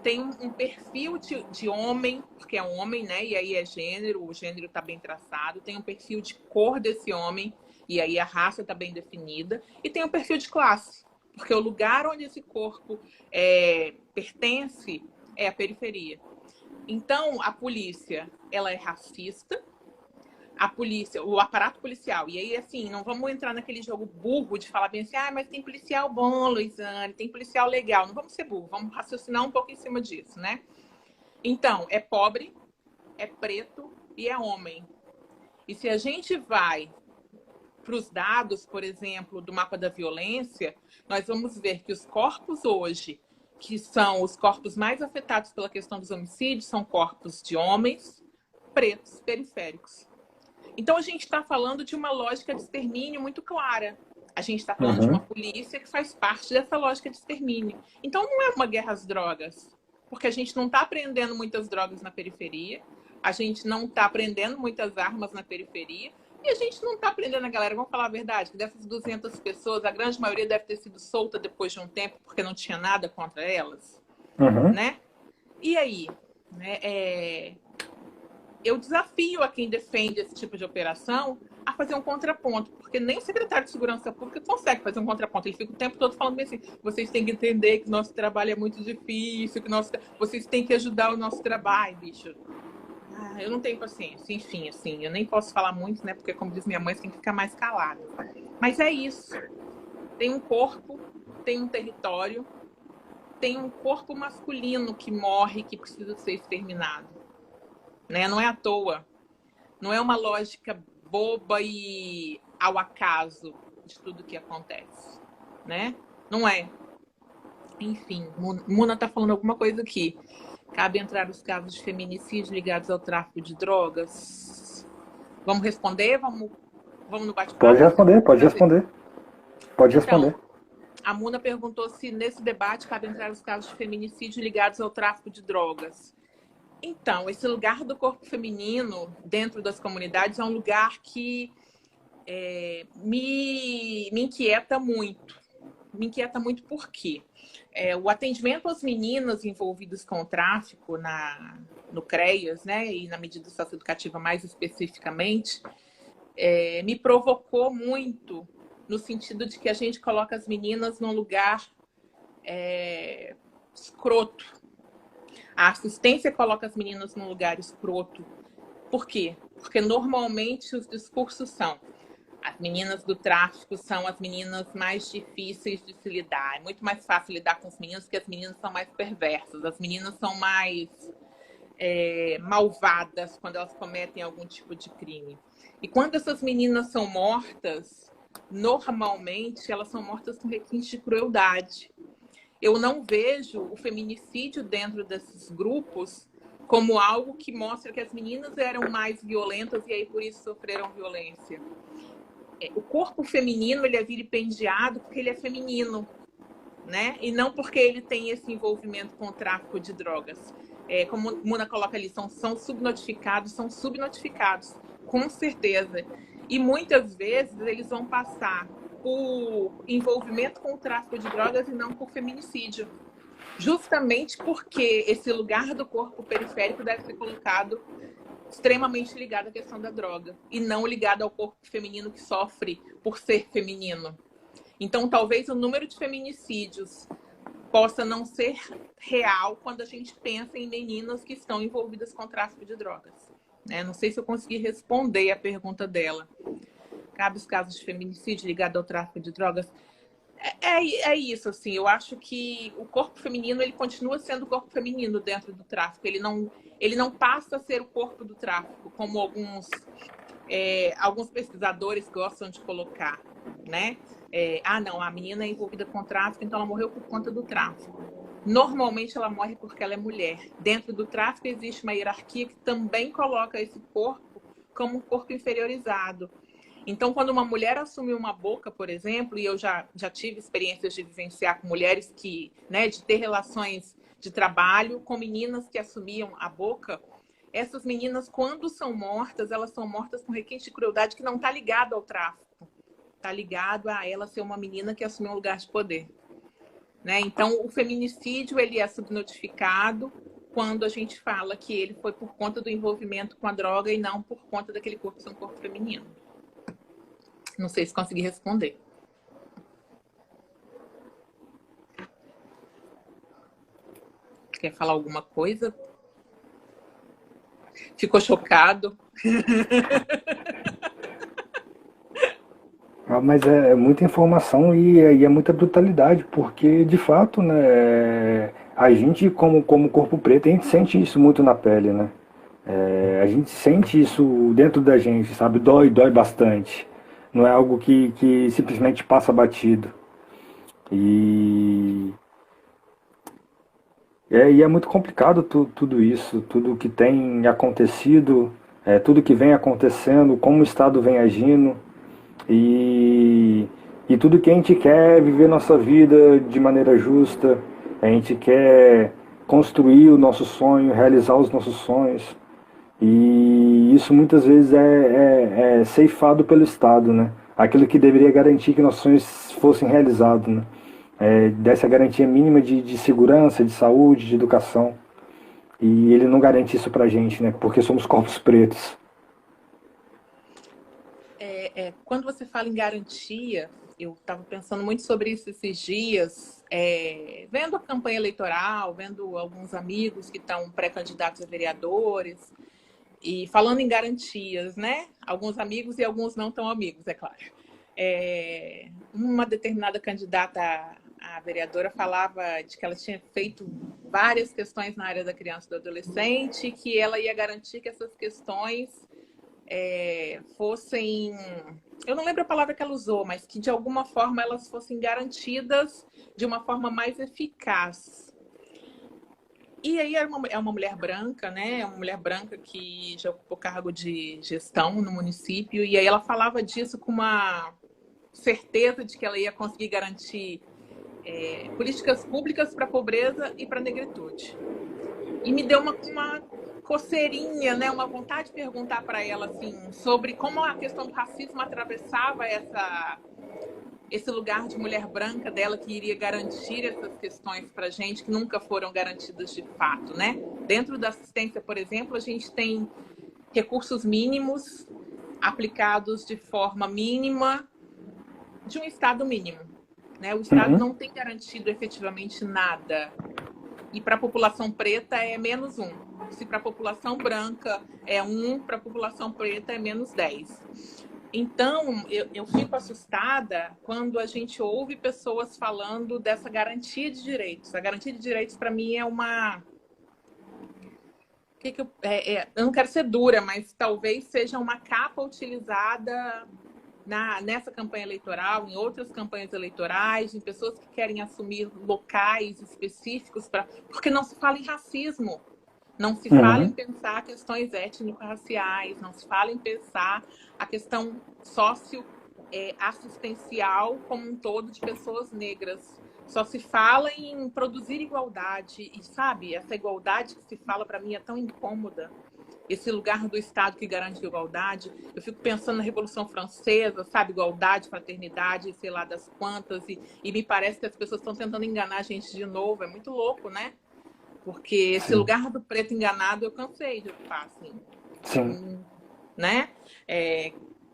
tem um perfil de homem, porque é um homem, né? E aí é gênero, o gênero está bem traçado. Tem um perfil de cor desse homem, e aí a raça está bem definida. E tem um perfil de classe, porque o lugar onde esse corpo pertence é a periferia. Então, a polícia, ela é racista, a polícia, o aparato policial. E aí, assim, não vamos entrar naquele jogo burro de falar bem assim, ah, mas tem policial bom, Luiziane, tem policial legal. Não vamos ser burro, vamos raciocinar um pouco em cima disso, né? Então, é pobre, é preto e é homem. E se a gente vai para os dados, por exemplo, do mapa da violência, nós vamos ver que os corpos hoje, que são os corpos mais afetados pela questão dos homicídios, são corpos de homens pretos periféricos. Então, a gente está falando de uma lógica de extermínio muito clara. A gente está falando de uma polícia que faz parte dessa lógica de extermínio. Então, não é uma guerra às drogas, porque a gente não está aprendendo muitas drogas na periferia, a gente não está aprendendo muitas armas na periferia, e a gente não está aprendendo a galera, vamos falar a verdade, que dessas 200 pessoas, a grande maioria deve ter sido solta depois de um tempo, porque não tinha nada contra elas, né? E aí? Eu desafio a quem defende esse tipo de operação a fazer um contraponto, porque nem o secretário de Segurança Pública consegue fazer um contraponto. Ele fica o tempo todo falando assim, vocês têm que entender que nosso trabalho é muito difícil, que vocês têm que ajudar o nosso trabalho, bicho. Eu não tenho paciência. Enfim, assim, eu nem posso falar muito, né? Porque, como diz minha mãe, você tem que ficar mais calada. Mas é isso. Tem um corpo, tem um território, tem um corpo masculino que morre, que precisa ser exterminado. Né? Não é à toa. Não é uma lógica boba e ao acaso de tudo que acontece. Né? Não é. Enfim, Muna está falando alguma coisa aqui. Cabe entrar os casos de feminicídio ligados ao tráfico de drogas? Vamos responder? Vamos no bate-papo? Pode responder, pode responder. Pode responder. Então, a Muna perguntou se nesse debate cabe entrar os casos de feminicídio ligados ao tráfico de drogas. Então, esse lugar do corpo feminino dentro das comunidades é um lugar que me inquieta muito. Me inquieta muito por quê? O atendimento às meninas envolvidas com o tráfico no CREAS, né, e na medida socioeducativa mais especificamente, me provocou muito no sentido de que a gente coloca as meninas num lugar escroto. A assistência coloca as meninas num lugar escroto. Por quê? Porque normalmente os discursos são: as meninas do tráfico são as meninas mais difíceis de se lidar. É muito mais fácil lidar com os meninos, porque as meninas são mais perversas. As meninas são mais malvadas quando elas cometem algum tipo de crime. E quando essas meninas são mortas, normalmente elas são mortas com requinte de crueldade. Eu não vejo o feminicídio dentro desses grupos como algo que mostra que as meninas eram mais violentas e aí por isso sofreram violência. O corpo feminino, ele é vilipendiado porque ele é feminino, né? E não porque ele tem esse envolvimento com o tráfico de drogas. Como a Muna coloca ali, são subnotificados, com certeza. E muitas vezes eles vão passar por envolvimento com o tráfico de drogas e não por feminicídio. Justamente porque esse lugar do corpo periférico deve ser colocado extremamente ligado à questão da droga e não ligado ao corpo feminino que sofre por ser feminino. Então, talvez o número de feminicídios possa não ser real quando a gente pensa em meninas que estão envolvidas com tráfico de drogas. Não sei se eu consegui responder a pergunta dela. Cabe os casos de feminicídio ligado ao tráfico de drogas? É isso, assim. Eu acho que o corpo feminino, ele continua sendo o corpo feminino dentro do tráfico. Ele não passa a ser o corpo do tráfico, como alguns pesquisadores gostam de colocar, né? Não, a menina é envolvida com tráfico, então ela morreu por conta do tráfico. Normalmente ela morre porque ela é mulher. Dentro do tráfico existe uma hierarquia que também coloca esse corpo como um corpo inferiorizado. Então, quando uma mulher assume uma boca, por exemplo, e eu já tive experiências de vivenciar com mulheres que, né, de ter relações de trabalho com meninas que assumiam a boca, essas meninas, quando são mortas, elas são mortas com requinte de crueldade que não está ligado ao tráfico. Está ligado a ela ser uma menina que assumiu um lugar de poder. Né? Então, o feminicídio, ele é subnotificado quando a gente fala que ele foi por conta do envolvimento com a droga e não por conta daquele corpo ser um corpo feminino. Não sei se consegui responder. Quer falar alguma coisa? Ficou chocado? Mas é muita informação e é muita brutalidade, porque de fato, né, a gente como corpo preto, a gente sente isso muito na pele, né? A gente sente isso dentro da gente, sabe? Dói bastante. Não é algo que simplesmente passa batido. E e é muito complicado tudo isso, tudo que tem acontecido, tudo que vem acontecendo, como o Estado vem agindo e, e tudo que a gente quer é viver nossa vida de maneira justa, a gente quer construir o nosso sonho, realizar os nossos sonhos. E isso muitas vezes é ceifado pelo Estado, né? Aquilo que deveria garantir que nossos sonhos fossem realizados, né? Dessa garantia mínima de segurança, de saúde, de educação. E ele não garante isso pra gente, né? Porque somos corpos pretos. Quando você fala em garantia, eu estava pensando muito sobre isso esses dias, vendo a campanha eleitoral, vendo alguns amigos que estão pré-candidatos a vereadores, e falando em garantias, né? Alguns amigos e alguns não tão amigos, é claro. Uma determinada candidata a vereadora falava de que ela tinha feito várias questões na área da criança e do adolescente, que ela ia garantir que essas questões fossem, eu não lembro a palavra que ela usou, mas que de alguma forma elas fossem garantidas de uma forma mais eficaz. E aí é uma mulher branca, né? É uma mulher branca que já ocupou cargo de gestão no município, e aí ela falava disso com uma certeza de que ela ia conseguir garantir políticas públicas para a pobreza e para a negritude. E me deu uma coceirinha, né? Uma vontade de perguntar para ela assim, sobre como a questão do racismo atravessava esse lugar de mulher branca dela que iria garantir essas questões para a gente que nunca foram garantidas de fato, né? Dentro da assistência, por exemplo, a gente tem recursos mínimos aplicados de forma mínima de um Estado mínimo, né? O Estado Uhum. não tem garantido efetivamente nada. E para a população preta é menos 1. Se para a população branca é 1, para a população preta é menos 10. Então, eu fico assustada quando a gente ouve pessoas falando dessa garantia de direitos. A garantia de direitos, para mim, é uma... eu não quero ser dura, mas talvez seja uma capa utilizada nessa campanha eleitoral, em outras campanhas eleitorais, em pessoas que querem assumir locais específicos, porque não se fala em racismo. Não se fala em Uhum. pensar questões étnico-raciais, não se fala em pensar a questão socioassistencial como um todo de pessoas negras. Só se fala em produzir igualdade. E, sabe, essa igualdade que se fala, para mim, é tão incômoda. Esse lugar do Estado que garante igualdade. Eu fico pensando na Revolução Francesa, sabe? Igualdade, fraternidade, sei lá das quantas. E me parece que as pessoas estão tentando enganar a gente de novo. É muito louco, né? Porque esse Sim. lugar do preto enganado eu cansei de ocupar, assim, Sim. né?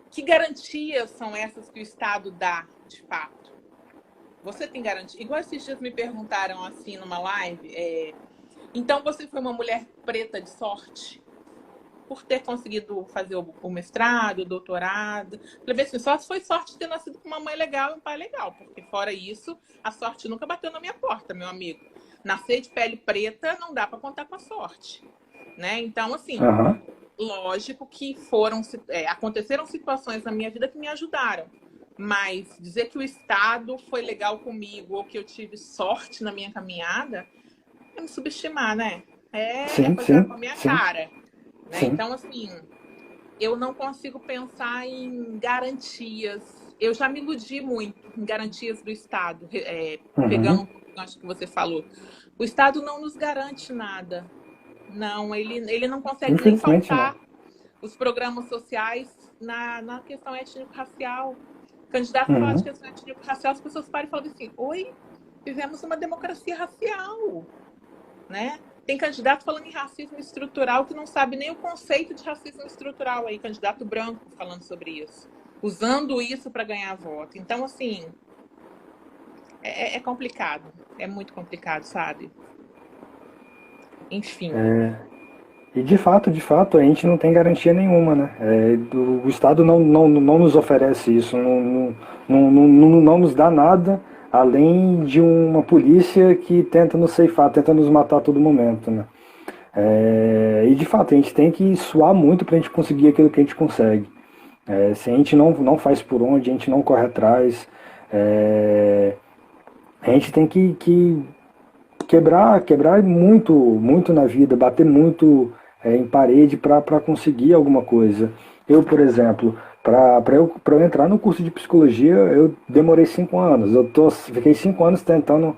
Que garantias são essas que o Estado dá, de fato? Você tem garantia? Igual esses dias me perguntaram assim numa live, então você foi uma mulher preta de sorte? Por ter conseguido fazer o mestrado, o doutorado. Falei assim, só foi sorte de ter nascido com uma mãe legal e um pai legal, porque fora isso, a sorte nunca bateu na minha porta, meu amigo. Nascer de pele preta não dá para contar com a sorte, né? Então, assim, Uhum. lógico que aconteceram situações na minha vida que me ajudaram, mas dizer que o Estado foi legal comigo ou que eu tive sorte na minha caminhada é me subestimar, né? É Sim, fazer sim, com a minha sim, cara. Né? sim. Então, assim, eu não consigo pensar em garantias. Eu já me iludi muito em garantias do Estado, pegando Uhum. um pouco do que você falou. O Estado não nos garante nada. Não, ele não consegue nem Infelizmente não. pautar os programas sociais na questão étnico-racial. O candidato fala de Uhum. questão étnico-racial, as pessoas param e falam assim, oi, vivemos uma democracia racial, né? Tem candidato falando em racismo estrutural que não sabe nem o conceito de racismo estrutural aí, candidato branco falando sobre isso, usando isso para ganhar voto. Então, assim, é complicado, é muito complicado, sabe? Enfim. E de fato, a gente não tem garantia nenhuma, né? O Estado não nos oferece isso, não nos dá nada além de uma polícia que tenta nos ceifar, tenta nos matar a todo momento, né? E de fato, a gente tem que suar muito para a gente conseguir aquilo que a gente consegue. Se a gente não faz por onde, a gente não corre atrás, a gente tem que quebrar muito, muito na vida, bater muito em parede para conseguir alguma coisa. Eu, por exemplo, para eu entrar no curso de psicologia, eu demorei 5 anos. Fiquei 5 anos tentando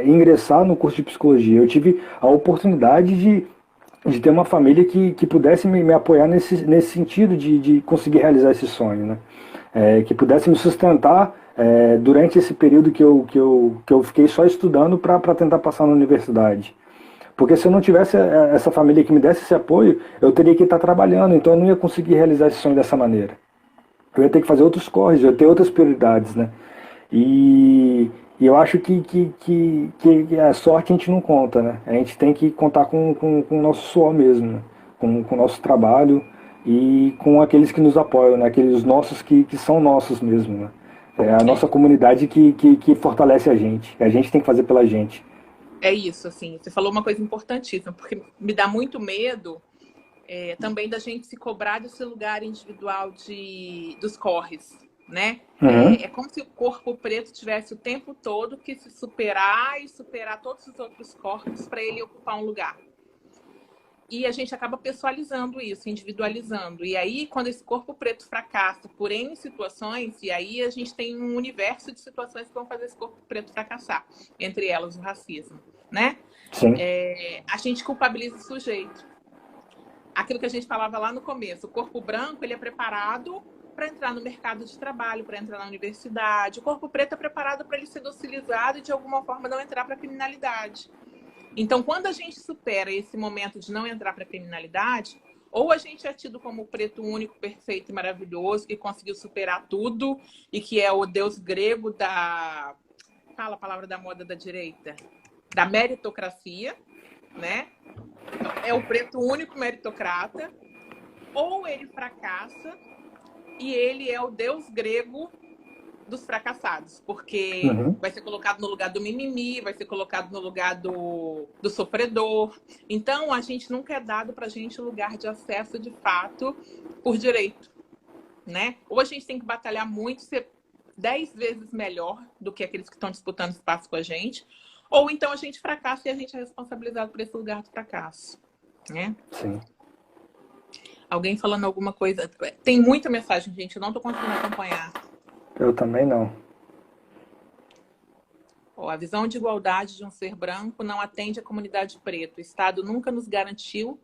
ingressar no curso de psicologia. Eu tive a oportunidade de ter uma família que pudesse me apoiar nesse sentido de conseguir realizar esse sonho, né? Que pudesse me sustentar durante esse período que eu fiquei só estudando para tentar passar na universidade. Porque se eu não tivesse essa família que me desse esse apoio, eu teria que estar trabalhando, então eu não ia conseguir realizar esse sonho dessa maneira. Eu ia ter que fazer outros corres, eu ia ter outras prioridades, né? E eu acho que a sorte a gente não conta, né? A gente tem que contar com o nosso suor mesmo, né? Com o nosso trabalho e com aqueles que nos apoiam, né? Aqueles nossos que são nossos mesmo, né? É a nossa comunidade que fortalece a gente. A gente tem que fazer pela gente. É isso, assim, você falou uma coisa importantíssima, porque me dá muito medo também da gente se cobrar desse lugar individual dos corres, né? Uhum. É como se o corpo preto tivesse o tempo todo que se superar e superar todos os outros corpos para ele ocupar um lugar. E a gente acaba pessoalizando isso, individualizando. E aí, quando esse corpo preto fracassa por N situações, e aí a gente tem um universo de situações que vão fazer esse corpo preto fracassar, entre elas o racismo, né? Sim. A gente culpabiliza o sujeito. Aquilo que a gente falava lá no começo, o corpo branco, ele é preparado para entrar no mercado de trabalho, para entrar na universidade. O corpo preto é preparado para ele ser docilizado e, de alguma forma, não entrar para a criminalidade. Então, quando a gente supera esse momento de não entrar para a criminalidade, ou a gente é tido como o preto único, perfeito e maravilhoso, que conseguiu superar tudo e que é o deus grego da... Fala a palavra da moda da direita. Da meritocracia, né? É o preto único meritocrata. Ou ele fracassa e ele é o deus grego dos fracassados, porque Uhum. vai ser colocado no lugar do mimimi, vai ser colocado no lugar do sofredor. Então, a gente nunca é dado para a gente lugar de acesso de fato por direito, né? Ou a gente tem que batalhar muito, ser 10 vezes melhor do que aqueles que estão disputando espaço com a gente, ou então a gente fracassa e a gente é responsabilizado por esse lugar do fracasso, né? Sim. Alguém falando alguma coisa? Tem muita mensagem, gente, eu não estou conseguindo acompanhar. Eu também não. A visão de igualdade de um ser branco não atende à comunidade preta. O Estado nunca nos garantiu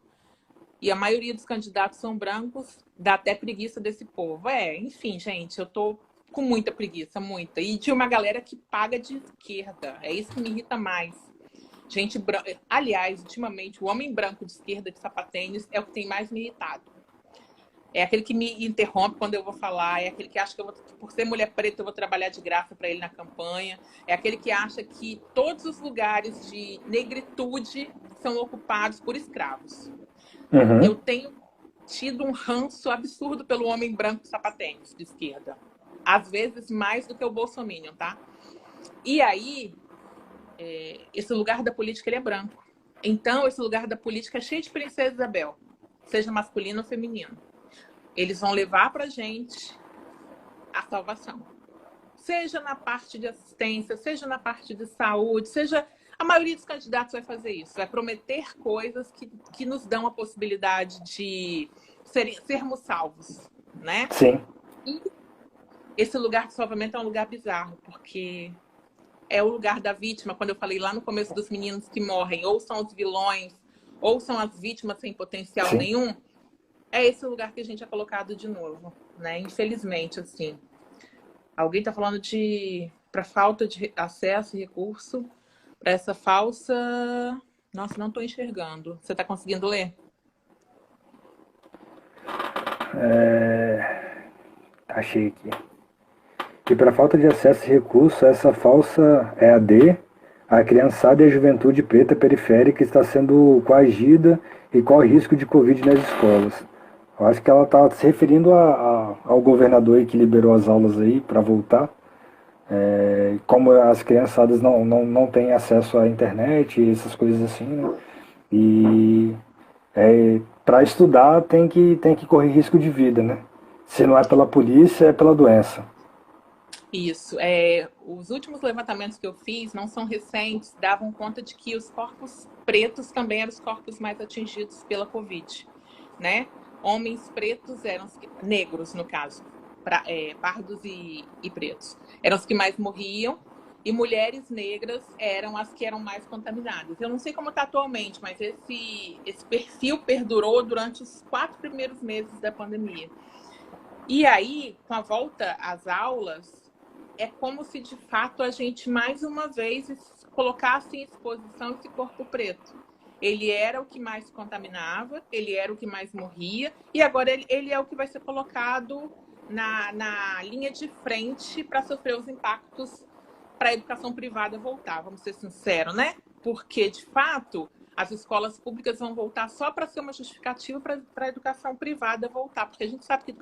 e a maioria dos candidatos são brancos, dá até preguiça desse povo. Enfim, gente, eu tô com muita preguiça, muita. E de uma galera que paga de esquerda. É isso que me irrita mais. Gente branca. Aliás, ultimamente, o homem branco de esquerda de sapatênis é o que tem mais me irritado. É aquele que me interrompe quando eu vou falar, é aquele que acha que por ser mulher preta, eu vou trabalhar de graça para ele na campanha, é aquele que acha que todos os lugares de negritude são ocupados por escravos. Uhum. Eu tenho tido um ranço absurdo pelo homem branco sapatênis de esquerda. Às vezes mais do que o bolsominion, tá? E aí, esse lugar da política ele é branco. Então, esse lugar da política é cheio de princesa Isabel, seja masculino ou feminino. Eles vão levar para a gente a salvação. Seja na parte de assistência, seja na parte de saúde, seja... A maioria dos candidatos vai fazer isso. Vai prometer coisas que nos dão a possibilidade de sermos salvos, né? Sim. E esse lugar de salvamento é um lugar bizarro, porque é o lugar da vítima. Quando eu falei lá no começo dos meninos que morrem, ou são os vilões, ou são as vítimas sem potencial Sim. nenhum, é esse lugar que a gente é colocado de novo, né? Infelizmente, assim. Alguém está falando para falta de acesso e recurso, para essa falsa... Nossa, não estou enxergando. Você está conseguindo ler? Achei aqui. E para falta de acesso e recurso, essa falsa EAD a criançada e a juventude preta periférica está sendo coagida e corre risco de Covid nas escolas. Eu acho que ela está se referindo ao governador aí que liberou as aulas aí para voltar. Como as criançadas não têm acesso à internet e essas coisas assim, né? E para estudar tem que correr risco de vida, né? Se não é pela polícia, é pela doença. Isso. Os últimos levantamentos que eu fiz, não são recentes, davam conta de que os corpos pretos também eram os corpos mais atingidos pela Covid, né? Homens pretos negros, no caso, pardos e pretos, eram os que mais morriam, e mulheres negras eram as que eram mais contaminadas. Eu não sei como está atualmente, mas esse perfil perdurou durante os 4 primeiros meses da pandemia. E aí, com a volta às aulas, é como se de fato a gente mais uma vez colocasse em exposição esse corpo preto. Ele era o que mais contaminava, ele era o que mais morria, e agora ele é o que vai ser colocado na linha de frente para sofrer os impactos para a educação privada voltar, vamos ser sinceros, né? Porque, de fato, as escolas públicas vão voltar só para ser uma justificativa para a educação privada voltar, porque a gente sabe que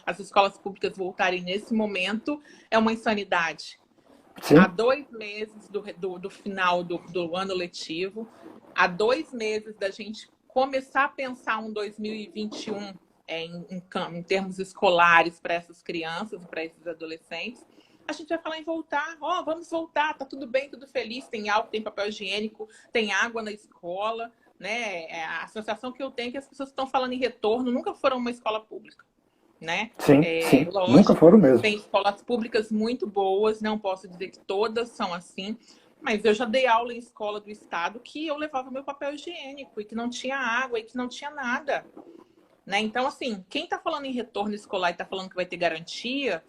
as escolas públicas voltarem nesse momento é uma insanidade. Sim. Há 2 meses do final do ano letivo, há 2 meses da gente começar a pensar um 2021 em termos escolares para essas crianças, para esses adolescentes. A gente vai falar em voltar. Vamos voltar, tá tudo bem, tudo feliz, tem álcool, tem papel higiênico, tem água na escola, né? A sensação que eu tenho é que as pessoas que estão falando em retorno nunca foram uma escola pública, né? Sim, sim. Lógico, nunca foram mesmo. tem escolas públicas muito boas, não posso dizer que todas são assim, mas eu já dei aula em escola do estado que eu levava meu papel higiênico e que não tinha água e que não tinha nada, né? Então, assim, quem está falando em retorno escolar e está falando que vai ter garantia,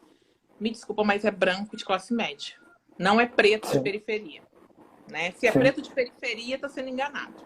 me desculpa, mas é branco de classe média. Não é preto de periferia. Né? Se é preto de periferia, está sendo enganado.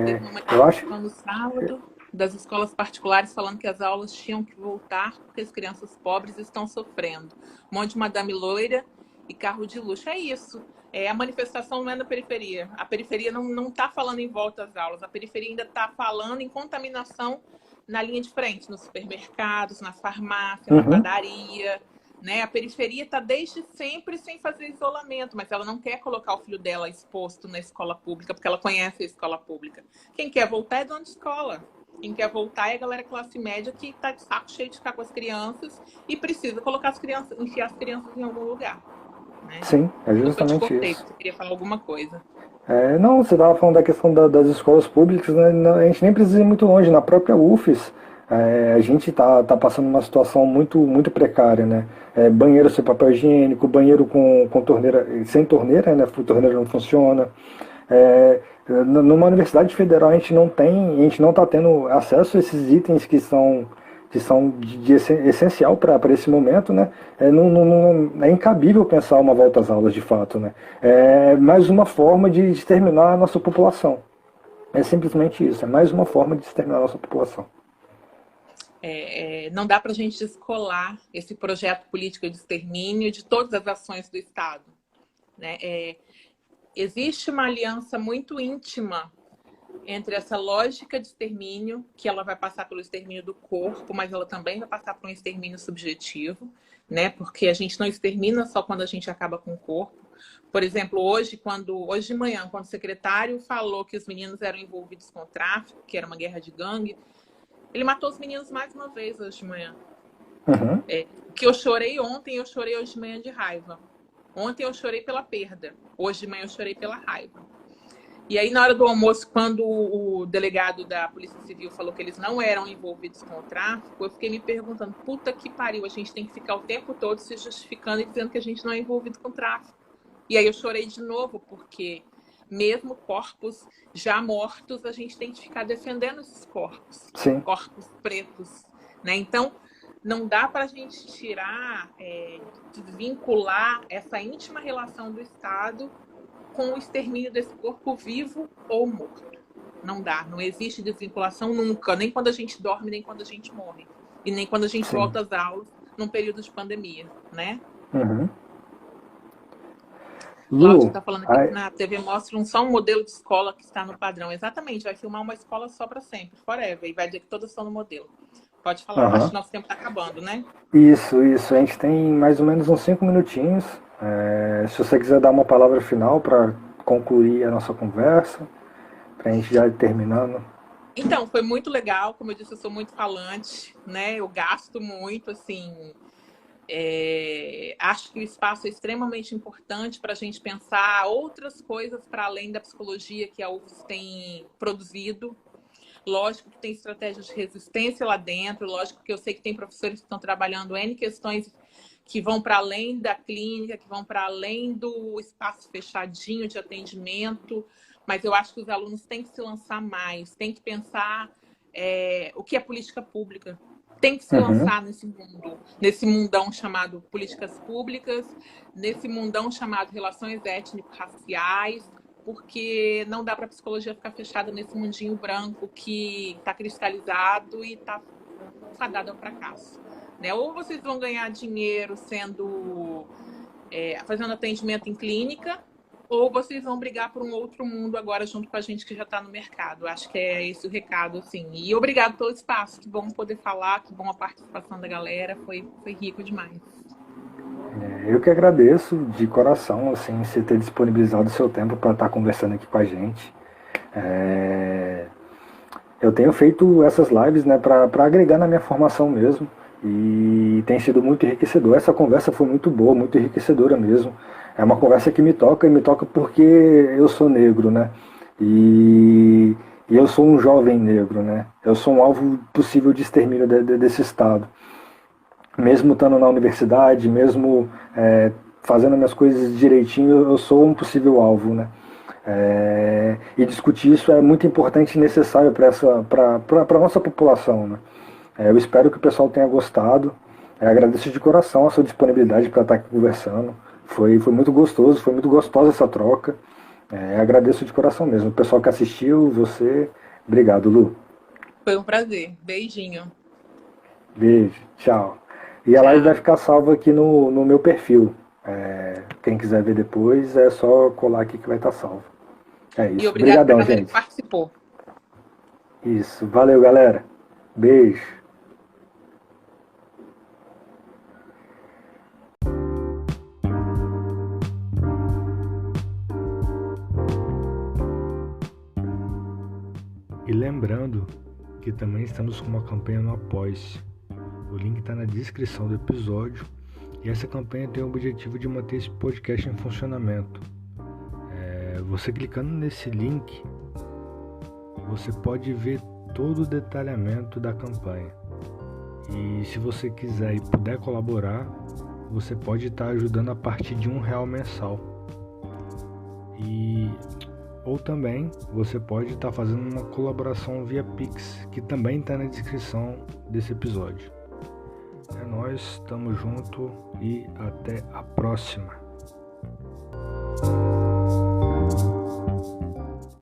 Teve uma manifestação no sábado das escolas particulares falando que as aulas tinham que voltar porque as crianças pobres estão sofrendo. Um monte de madame loira e carro de luxo. É isso. A manifestação não é na periferia. A periferia não está falando em volta às aulas. A periferia ainda está falando em contaminação na linha de frente, nos supermercados, nas farmácias, na padaria, né? A periferia está desde sempre sem fazer isolamento, mas ela não quer colocar o filho dela exposto na escola pública, porque ela conhece a escola pública. Quem quer voltar é dono de escola. Quem quer voltar é a galera classe média que está de saco cheio de ficar com as crianças e precisa colocar as crianças, enfiar as crianças em algum lugar. Né? Sim, é justamente isso. Você queria falar alguma coisa? Não, você estava falando da questão das escolas públicas, né? A gente nem precisa ir muito longe. Na própria UFES, a gente tá passando uma situação muito precária, né? Banheiro sem papel higiênico, banheiro com torneira, sem torneira, né? A torneira não funciona. Numa universidade federal a gente não está tendo acesso a esses itens que são de essencial para esse momento, né? É incabível pensar uma volta às aulas de fato, né? É mais uma forma de exterminar a nossa população. É simplesmente isso, é mais uma forma de exterminar a nossa população. Não dá para a gente descolar esse projeto político de extermínio de todas as ações do Estado, né? Existe uma aliança muito íntima entre essa lógica de extermínio, que ela vai passar pelo extermínio do corpo, mas ela também vai passar por um extermínio subjetivo, né? Porque a gente não extermina só quando a gente acaba com o corpo. Por exemplo, hoje de manhã, quando o secretário falou que os meninos eram envolvidos com o tráfico, que era uma guerra de gangue, ele matou os meninos mais uma vez hoje de manhã. Que eu chorei ontem, eu chorei hoje de manhã de raiva. Ontem eu chorei pela perda, hoje de manhã eu chorei pela raiva. E aí, na hora do almoço, quando o delegado da Polícia Civil falou que eles não eram envolvidos com o tráfico, eu fiquei me perguntando, puta que pariu, a gente tem que ficar o tempo todo se justificando e dizendo que a gente não é envolvido com o tráfico. E aí eu chorei de novo, porque mesmo corpos já mortos, a gente tem que ficar defendendo esses corpos. Sim. Corpos pretos, né? Então, não dá para a gente tirar, desvincular essa íntima relação do Estado com o extermínio desse corpo vivo ou morto. Não dá, não existe desvinculação nunca, nem quando a gente dorme, nem quando a gente morre. E nem quando a gente volta às aulas num período de pandemia, né? Cláudio Lu, está falando aqui que ai, na TV mostra só um modelo de escola que está no padrão. Exatamente, vai filmar uma escola só para sempre, forever, e vai dizer que todas estão no modelo. Pode falar, acho aham. que nosso tempo está acabando, né? Isso. A gente tem mais ou menos uns 5 minutinhos. Se você quiser dar uma palavra final para concluir a nossa conversa, para a gente já ir terminando. Então, foi muito legal. Como eu disse, eu sou muito falante, né? Eu gasto muito, assim. Acho que o espaço é extremamente importante para a gente pensar outras coisas para além da psicologia que a UFS tem produzido. Lógico que tem estratégias de resistência lá dentro, lógico que eu sei que tem professores que estão trabalhando N questões que vão para além da clínica, que vão para além do espaço fechadinho de atendimento, mas eu acho que os alunos têm que se lançar mais, têm que pensar o que é política pública, tem que se Uhum, lançar nesse mundão chamado políticas públicas, nesse mundão chamado relações étnico-raciais, porque não dá para a psicologia ficar fechada nesse mundinho branco que está cristalizado e está fadado ao fracasso. Né? Ou vocês vão ganhar dinheiro fazendo atendimento em clínica, ou vocês vão brigar por um outro mundo agora junto com a gente que já está no mercado. Acho que é esse o recado, assim. E obrigado pelo espaço. Que bom poder falar, que bom a participação da galera. Foi rico demais. eu que agradeço de coração, assim, você ter disponibilizado o seu tempo para estar conversando aqui com a gente. É, Eu tenho feito essas lives, né, para agregar na minha formação mesmo. E tem sido muito enriquecedor. Essa conversa foi muito boa, muito enriquecedora mesmo. É uma conversa que me toca, e me toca porque eu sou negro, né? E eu sou um jovem negro, né? Eu sou um alvo possível de extermínio desse Estado. Mesmo estando na universidade, mesmo fazendo minhas coisas direitinho, eu sou um possível alvo, né? E discutir isso é muito importante e necessário para a nossa população, né? Eu espero que o pessoal tenha gostado. Agradeço de coração a sua disponibilidade para estar aqui conversando. Foi muito gostoso, foi muito gostosa essa troca. Agradeço de coração mesmo. O pessoal que assistiu, você, obrigado, Lu. Foi um prazer. Beijinho. Beijo, tchau. E a live vai Tchau. ficar salva aqui no meu perfil. Quem quiser ver depois, é só colar aqui que vai estar salvo. É E isso. obrigado para a Obrigadão, galera que gente. participou. Isso. Valeu, galera. Beijo. E lembrando que também estamos com uma campanha no Apoia-se. O link está na descrição do episódio. E essa campanha tem o objetivo de manter esse podcast em funcionamento. Você clicando nesse link, você pode ver todo o detalhamento da campanha. E se você quiser e puder colaborar, você pode estar ajudando a partir de R$ 1 mensal. Ou também você pode estar fazendo uma colaboração via Pix, que também está na descrição desse episódio. É nóis, tamo junto e até a próxima.